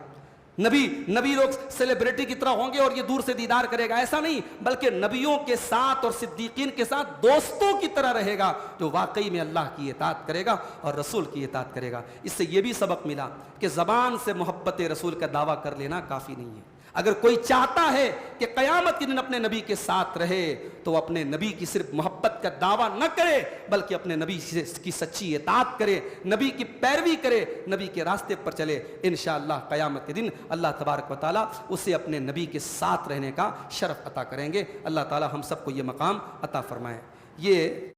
نبی لوگ سیلیبریٹی کی طرح ہوں گے اور یہ دور سے دیدار کرے گا, ایسا نہیں, بلکہ نبیوں کے ساتھ اور صدیقین کے ساتھ دوستوں کی طرح رہے گا, جو واقعی میں اللہ کی اطاعت کرے گا اور رسول کی اطاعت کرے گا. اس سے یہ بھی سبق ملا کہ زبان سے محبت رسول کا دعویٰ کر لینا کافی نہیں ہے. اگر کوئی چاہتا ہے کہ قیامت کے دن اپنے نبی کے ساتھ رہے تو اپنے نبی کی صرف محبت کا دعویٰ نہ کرے بلکہ اپنے نبی کی سچی اطاعت کرے, نبی کی پیروی کرے, نبی کے راستے پر چلے. انشاءاللہ قیامت کے دن اللہ تبارک و تعالیٰ اسے اپنے نبی کے ساتھ رہنے کا شرف عطا کریں گے. اللہ تعالیٰ ہم سب کو یہ مقام عطا فرمائے. یہ